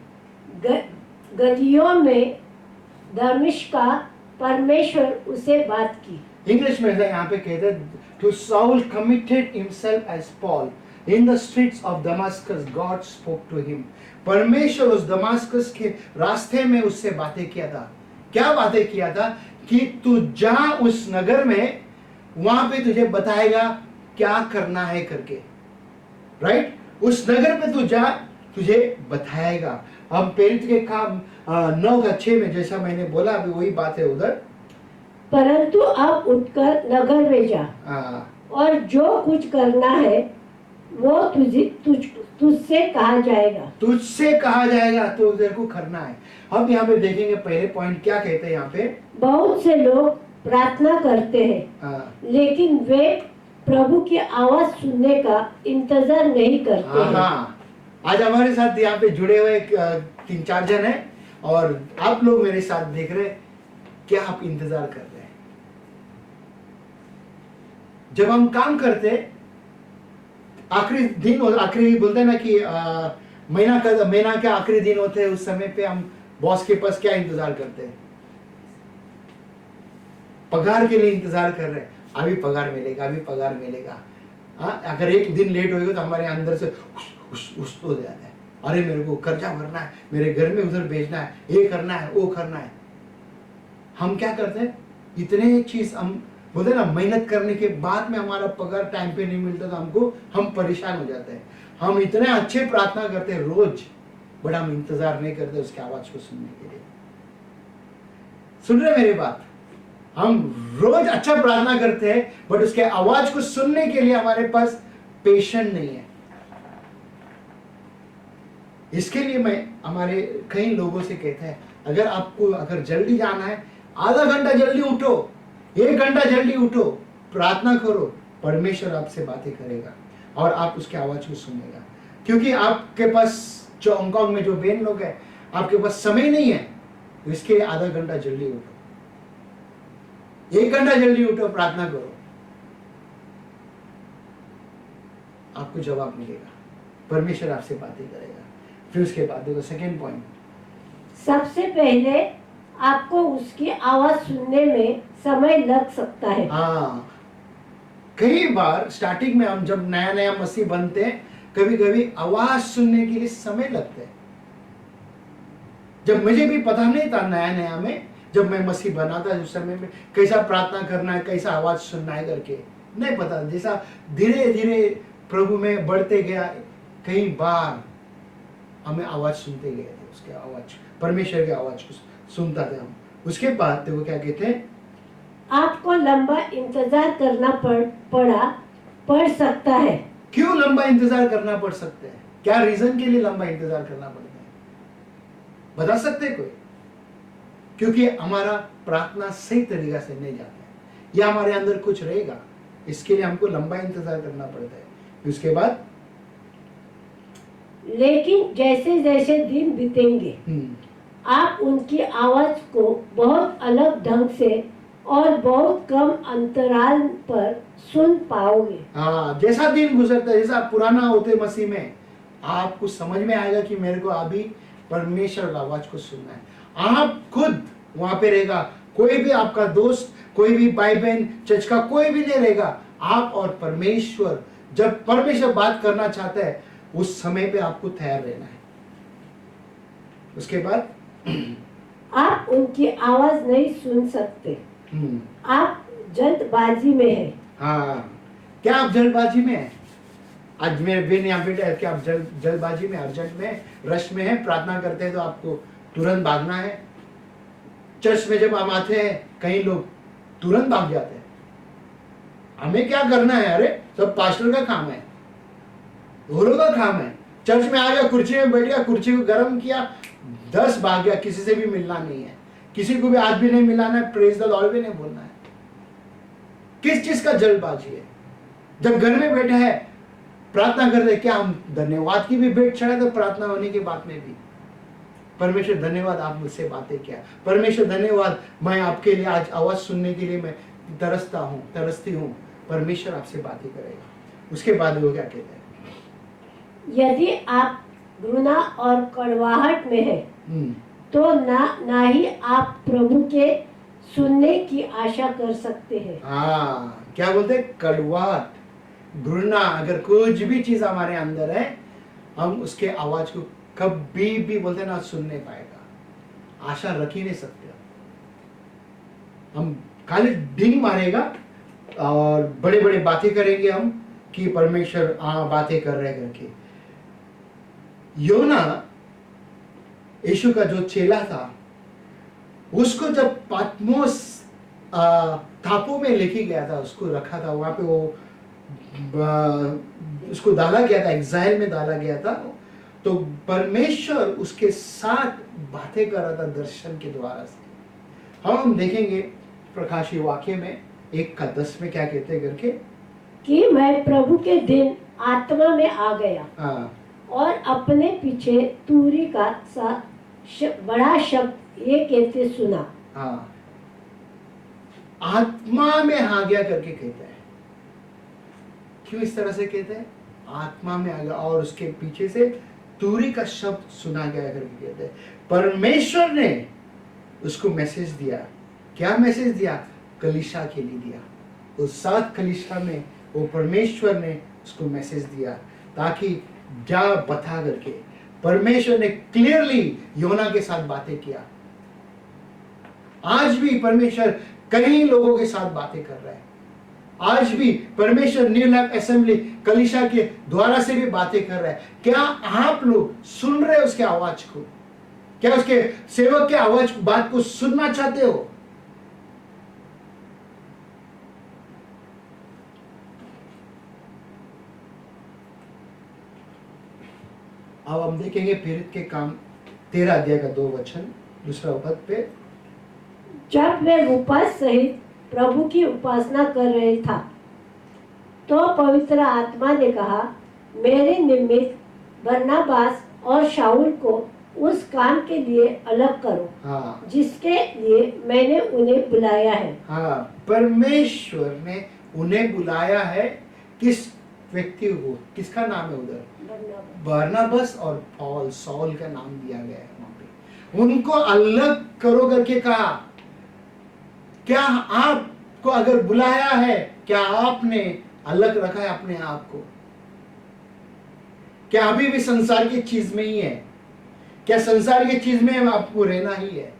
[SPEAKER 3] गलियों में दमिश्क का परमेश्वर उसे बात की।
[SPEAKER 1] इंग्लिश में यहाँ पे कहते हैं, to Saul committed himself as Paul in the streets of Damascus God spoke to him। परमेश्वर उस दमास्कस के रास्ते में उससे बातें किया था। क्या बातें किया था? कि तू जा उस नगर में, वहां पे तुझे बताएगा क्या करना है करके। राइट, उस नगर पे तू जा, तुझे बताएगा। हम प्रेरित के काम 9:6 में जैसा मैंने बोला अभी वही बात है उधर।
[SPEAKER 3] परंतु अब उठकर नगर में जा और जो कुछ करना है वो तुझसे कहा जाएगा।
[SPEAKER 1] तुझसे कहा जाएगा, तो तेरे को करना है। अब यहाँ पे देखेंगे पहले पॉइंट क्या कहते हैं यहाँ पे। बहुत
[SPEAKER 3] से लोग प्रार्थना करते हैं, लेकिन वे प्रभु की आवाज सुनने का इंतजार नहीं करते हैं।
[SPEAKER 1] आज हमारे साथ यहाँ पे जुड़े हुए 3-4 जन हैं और आप लोग मेरे साथ देख रहे, क्या आप इंतजार कर रहे हैं? जब हम काम करते, आखिरी दिन, आखिरी बोलते हैं ना कि महीना के आखिरी दिन होते हैं, उस समय पे हम बॉस के पास क्या इंतजार करते हैं? पगार के लिए इंतजार कर रहे हैं। अभी पगार मिलेगा, अभी पगार मिलेगा। अगर एक दिन लेट होएगा तो हमारे अंदर से उस हो जाता है, अरे मेरे को कर्जा भरना है, मेरे घर में उधर भेजना है, ये करना है, वो करना है। हम क्या करते हैं? इतने चीज हम बोलते ना, मेहनत करने के बाद में हमारा पगार टाइम पे नहीं मिलता तो हम परेशान हो जाते हैं। हम इतने अच्छे प्रार्थना करते हैं रोज, बट हम इंतजार नहीं करते उसकी आवाज को सुनने के लिए। सुन रहे मेरी बात? हम रोज अच्छा प्रार्थना करते हैं, बट उसके आवाज को सुनने के लिए हमारे पास पेशेंस नहीं है। इसके लिए मैं हमारे कई लोगों से कहता है, अगर जल्दी जाना है, आधा घंटा जल्दी उठो, 1 घंटा जल्दी उठो, प्रार्थना करो, परमेश्वर आपसे बातें करेगा और आप उसकी आवाज को सुनेगा। क्योंकि आपके पास जो हांगकांग में जो बहन लोग हैं, आपके पास समय नहीं है, तो इसके लिए आधा घंटा जल्दी उठो, 1 घंटा जल्दी उठो, प्रार्थना करो, आपको जवाब मिलेगा, परमेश्वर आपसे बातें करेगा। फिर उसके बाद देखो सेकेंड पॉइंट,
[SPEAKER 3] सबसे पहले आपको उसकी आवाज सुनने में समय लग सकता है।
[SPEAKER 1] कई बार स्टार्टिंग में हम जब नया मसीह बनते हैं, कभी कभी आवाज सुनने के लिए समय लगता है। जब मुझे भी पता नहीं था नया में, जब मैं मसीह बना था, उस समय में कैसा प्रार्थना करना है, कैसा आवाज सुनना है करके नहीं पता। जैसा धीरे धीरे प्रभु में बढ़ते गया, कई बार हमें आवाज सुनते गए थे, उसके आवाज, परमेश्वर की आवाज को सुनता था हम। उसके बाद देखो क्या कहते हैं,
[SPEAKER 3] आपको लंबा इंतजार करना पड़ सकता है।
[SPEAKER 1] क्यों लंबा इंतजार करना पड़ सकता है? क्या रीजन के लिए लंबा इंतजार करना पड़ता है? बता सकते हैं कोई? क्योंकि हमारा प्रार्थना सही तरीका से नहीं जाता है, या हमारे अंदर कुछ रहेगा, इसके लिए हमको लंबा इंतजार करना पड़ता है। उसके बाद
[SPEAKER 3] लेकिन जैसे जैसे दिन बीतेंगे
[SPEAKER 1] हम्म,
[SPEAKER 3] आप उनकी आवाज को बहुत अलग ढंग से और बहुत कम अंतराल पर सुन पाओगे।
[SPEAKER 1] हाँ, जैसा दिन गुजरता है, जैसा आप पुराना होते मसीह में, आपको समझ में आएगा कि मेरे को अभी परमेश्वर का आवाज को सुनना है। आप खुद वहां पे रहेगा, कोई भी आपका दोस्त, कोई भी भाई बहन, चर्च का कोई भी नहीं रहेगा। आप और परमेश्वर, जब परमेश्वर बात करना चाहता है उस समय पे आपको तैयार रहना है। उसके बाद
[SPEAKER 3] आप उनकी आवाज नहीं सुन सकते।
[SPEAKER 1] हम्म,
[SPEAKER 3] आप जल्दबाजी में हैं।
[SPEAKER 1] हाँ, क्या आप जल्दबाजी में हैं? आज मेरे बहन यहाँ पे है, क्या आप जल्दबाजी में, अर्जेंट में, रश में है? प्रार्थना करते हैं तो आपको तुरंत भागना है। चर्च में जब हम आते हैं कई लोग तुरंत भाग जाते हैं। हमें क्या करना है? अरे सब पास्टर का काम है, दोनों का काम है। चर्च में आ गया, कुर्सी में बैठ गया, कुर्सी को गर्म किया, 10 भाग गया, किसी से भी मिलना नहीं है, किसी को भी आज भी नहीं मिलाना है, प्रेज द लॉर्ड भी नहीं बोलना है। किस चीज का जल्दबाजी है? जब घर में बैठे हैं प्रार्थना कर रहे, क्या हम धन्यवाद की भी भेंट चढ़ाए? तो प्रार्थना होने के बाद में भी परमेश्वर धन्यवाद आप मुझसे बातें किया, परमेश्वर धन्यवाद मैं आपके लिए आज आवाज सुनने के लिए मैं तरसती हूँ। परमेश्वर आपसे बातें करेगा। उसके बाद वो क्या कहते हैं?
[SPEAKER 3] यदि आप घृणा और कड़वाहट में हैं, तो ना ही आप प्रभु के सुनने की आशा कर सकते हैं।
[SPEAKER 1] हाँ, क्या बोलते हैं? कड़वाहट, घृणा, अगर कुछ भी चीज हमारे अंदर है, हम उसके आवाज को कभी भी बोलते ना सुन नहीं पाएगा, आशा रख ही नहीं सकते। हम खाली डिंग मारेगा और बड़े बड़े बातें करेंगे हम कि परमेश्वर बातें कर रहे करके। योना यीशु का जो चेला था, उसको जब पात्मोस टापू में लेके गया था, उसको रखा था वहां पे, वो उसको डाला गया था, एग्जाइल में डाला गया था, तो परमेश्वर उसके साथ बातें कर रहा था दर्शन के द्वारा से। हम देखेंगे प्रकाशी वाक्य में 1:10 में क्या कहते हैं करके,
[SPEAKER 3] कि मैं प्रभु के दिन आत्मा में आ गया
[SPEAKER 1] हाँ,
[SPEAKER 3] और अपने पीछे तूरी का सा बड़ा शब्द ये कहते सुना।
[SPEAKER 1] हाँ, आत्मा में आ गया करके कहते हैं। क्यों इस तरह से कहते हैं? आत्मा में आ गया और उसके पीछे से तूरी का शब्द सुना गया करके कहते हैं। परमेश्वर ने उसको मैसेज दिया। क्या मैसेज दिया? कलीसिया के लिए दिया। उस 7 कलीसिया में वो परमेश्वर ने उसको मैसेज दिया, ताकि जा बता करके परमेश्वर ने क्लियरली योना के साथ बातें किया। आज भी परमेश्वर कई लोगों के साथ बातें कर रहा है। आज भी परमेश्वर न्यू लाइफ असेंबली कलीसिया के द्वारा से भी बातें कर रहा है। क्या आप लोग सुन रहे हो उसके आवाज को? क्या उसके सेवक के आवाज बात को सुनना चाहते हो? अब हम देखेंगे प्रेरित के काम 13 अध्याय का 2 वचन, दूसरा पद पे।
[SPEAKER 3] जब वे उपास सहित प्रभु की उपासना कर रहे था, तो पवित्र आत्मा ने कहा, मेरे निमित्त बरनबास और शाऊल को उस काम के लिए अलग करो,
[SPEAKER 1] हाँ,
[SPEAKER 3] जिसके लिए मैंने उन्हें बुलाया है।
[SPEAKER 1] हाँ, परमेश्वर ने उन्हें बुलाया है। किस व्यक्ति को? किसका नाम है उधर? बरनबास और पौल, सॉल का नाम दिया गया है वहां पे। उनको अलग करो करके कहा। क्या आपको अगर बुलाया है, क्या आपने अलग रखा है अपने आप को? क्या अभी भी संसार की चीज में ही है? क्या संसार की चीज में आपको रहना ही है?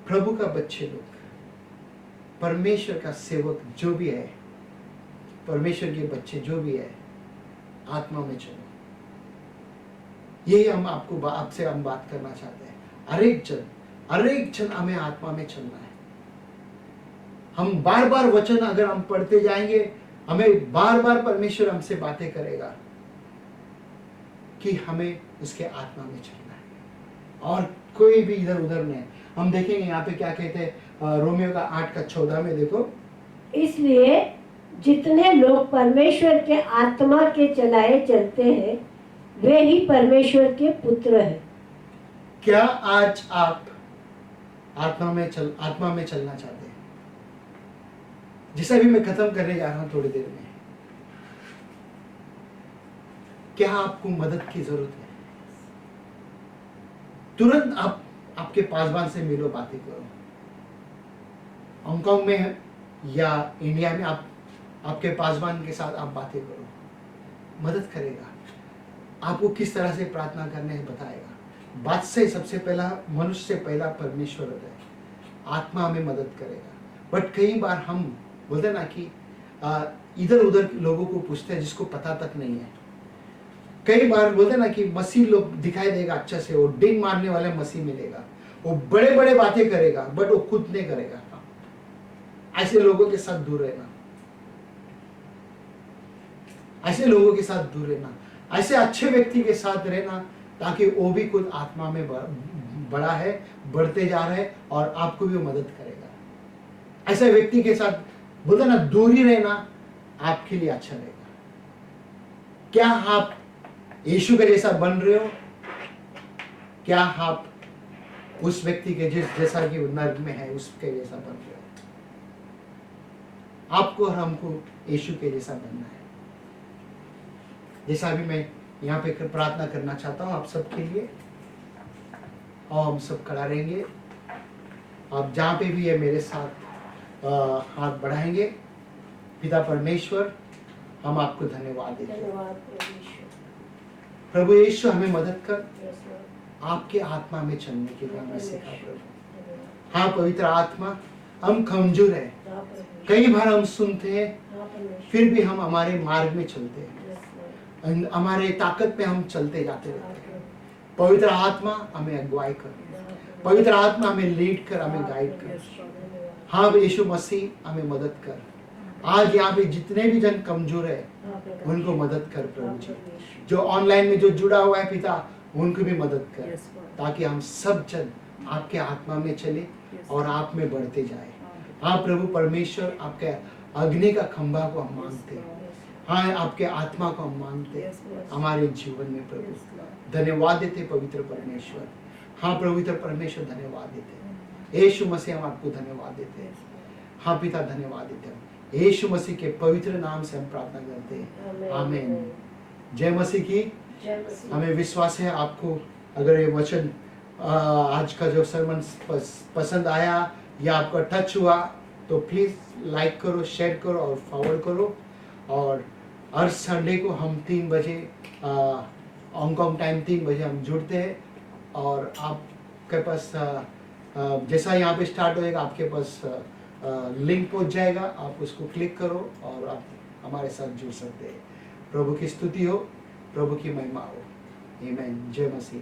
[SPEAKER 1] प्रभु का बच्चे लोग, परमेश्वर का सेवक जो भी है, परमेश्वर के बच्चे जो भी है, आत्मा में चलो। यही हम आपसे हम बात करना चाहते हैं। हर एक जन हमें आत्मा में चलना है। हम बार बार वचन अगर हम पढ़ते जाएंगे, हमें बार बार परमेश्वर हमसे बातें करेगा कि हमें उसके आत्मा में चलना है और कोई भी इधर उधर नहीं। हम देखेंगे यहाँ पे क्या कहते हैं, रोमियो का 8:14 में देखो।
[SPEAKER 3] इसलिए जितने लोग परमेश्वर के आत्मा के चलाए चलते हैं वे ही परमेश्वर के पुत्र हैं।
[SPEAKER 1] क्या आज आप आत्मा में चलना चाहते हैं? जिसे भी मैं खत्म करने जा रहा हूं थोड़ी देर में, क्या आपको मदद की जरूरत है? तुरंत आप आपके पासवान से मिलो, बातें करो। हांगकांग में या इंडिया में आपके पासवान के साथ आप बातें करो, मदद करेगा। आपको किस तरह से प्रार्थना करने है बताएगा। बात से सबसे पहला मनुष्य से पहला परमेश्वर होता है, आत्मा हमें मदद करेगा। बट कई बार हम बोलते ना कि इधर उधर लोगों को पूछते हैं जिसको पता तक नहीं है। कई बार बोलते ना कि मसीह लोग दिखाई देगा अच्छा से, वो डिंग मारने वाले मसीह मिलेगा, वो बड़े बड़े बातें करेगा बट वो खुद नहीं करेगा। ऐसे लोगों के साथ दूर रहना, ऐसे लोगों के साथ दूर रहना, ऐसे अच्छे व्यक्ति के साथ रहना, ताकि वो भी खुद आत्मा में बड़ा है, बढ़ते जा रहे हैं और आपको भी वो मदद करेगा। ऐसे व्यक्ति के साथ बोलते ना दूरी रहना आपके लिए अच्छा रहेगा। क्या आप यीशु के जैसा बन रहे हो? क्या आप उस व्यक्ति के जैसा कि नर्क में है उसके जैसा बन रहे हो? आपको और हमको यीशु के जैसा बनना है। जैसा भी मैं यहाँ पे प्रार्थना करना चाहता हूँ आप सबके लिए, और हम सब खड़ा रहेंगे। आप जहाँ पे भी है मेरे साथ हाथ बढ़ाएंगे। पिता परमेश्वर, हम आपको धन्यवाद देते हैं।
[SPEAKER 3] धन्यवाद परमेश्वर।
[SPEAKER 1] प्रभु यीशु हमें मदद कर,
[SPEAKER 3] यस लॉर्ड।
[SPEAKER 1] आपके आत्मा में चलने के लिए हमें सिखा प्रभु।
[SPEAKER 3] धन्यवाद।
[SPEAKER 1] हाँ पवित्र आत्मा, हम कमजोर हैं,
[SPEAKER 3] हाँ परमेश्वर।
[SPEAKER 1] कई बार हम सुनते हैं
[SPEAKER 3] हाँ परमेश्वर।
[SPEAKER 1] फिर भी हम हमारे मार्ग में चलते हैं,
[SPEAKER 3] यस लॉर्ड।
[SPEAKER 1] हमारे ताकत पे हम चलते जाते
[SPEAKER 3] हाँ
[SPEAKER 1] रहते हैं।
[SPEAKER 3] प्रभु।
[SPEAKER 1] पवित्र आत्मा हमें अगुवाई कर,
[SPEAKER 3] हाँ प्रभु।
[SPEAKER 1] पवित्र आत्मा हमें लीड कर, हमें
[SPEAKER 3] हाँ
[SPEAKER 1] गाइड कर।
[SPEAKER 3] परमेश्वर। धन्यवाद।
[SPEAKER 1] हाँ यीशु मसीह हमें मदद कर। आज यहाँ पे जितने भी जन कमजोर है
[SPEAKER 3] हाँ प्रभु।
[SPEAKER 1] उनको मदद कर
[SPEAKER 3] हाँ
[SPEAKER 1] प्रभु जी।
[SPEAKER 3] परमेश्वर।
[SPEAKER 1] जो ऑनलाइन में जो जुड़ा हुआ है पिता, उनको भी मदद कर,
[SPEAKER 3] यस लॉर्ड।
[SPEAKER 1] ताकि हम सब जन आपके आत्मा में चले
[SPEAKER 3] यस
[SPEAKER 1] और
[SPEAKER 3] लॉर्ड।
[SPEAKER 1] आप में बढ़ते जाए।
[SPEAKER 3] हाँ
[SPEAKER 1] हाँ प्रभु परमेश्वर, आपके अग्नि का खंभा को हम
[SPEAKER 3] यस
[SPEAKER 1] मांगते हैं।
[SPEAKER 3] लॉर्ड।
[SPEAKER 1] हाँ आपके आत्मा को हम मांगते हैं
[SPEAKER 3] यस लॉर्ड।
[SPEAKER 1] हमारे जीवन में प्रभु।
[SPEAKER 3] Yes Lord.
[SPEAKER 1] धन्यवाद देते पवित्र परमेश्वर। हाँ पवित्र परमेश्वर धन्यवाद देते। यीशु मसीह हम आपको धन्यवाद देते हैं। हाँ पिता धन्यवाद देते हैं। यीशु मसीह के पवित्र नाम से हम प्रार्थना करते हैं, आमीन। जय मसीह की।
[SPEAKER 3] जय मसीह।
[SPEAKER 1] हमें विश्वास है आपको अगर ये वचन आज का जो सरमन पसंद आया या आपका टच हुआ तो प्लीज़ लाइक करो, शेयर करो और फॉरवर्ड करो। और हर संडे को हम 3 बजे हांगकांग टाइम 3 बजे हम जुड़ते हैं। और आपके पास जैसा यहाँ पे स्टार्ट होएगा आपके पास लिंक पहुँच जाएगा, आप उसको क्लिक करो और आप हमारे साथ जुड़ सकते हैं। प्रभु की स्तुति हो, प्रभु की महिमा हो। आमीन। जय मसीह।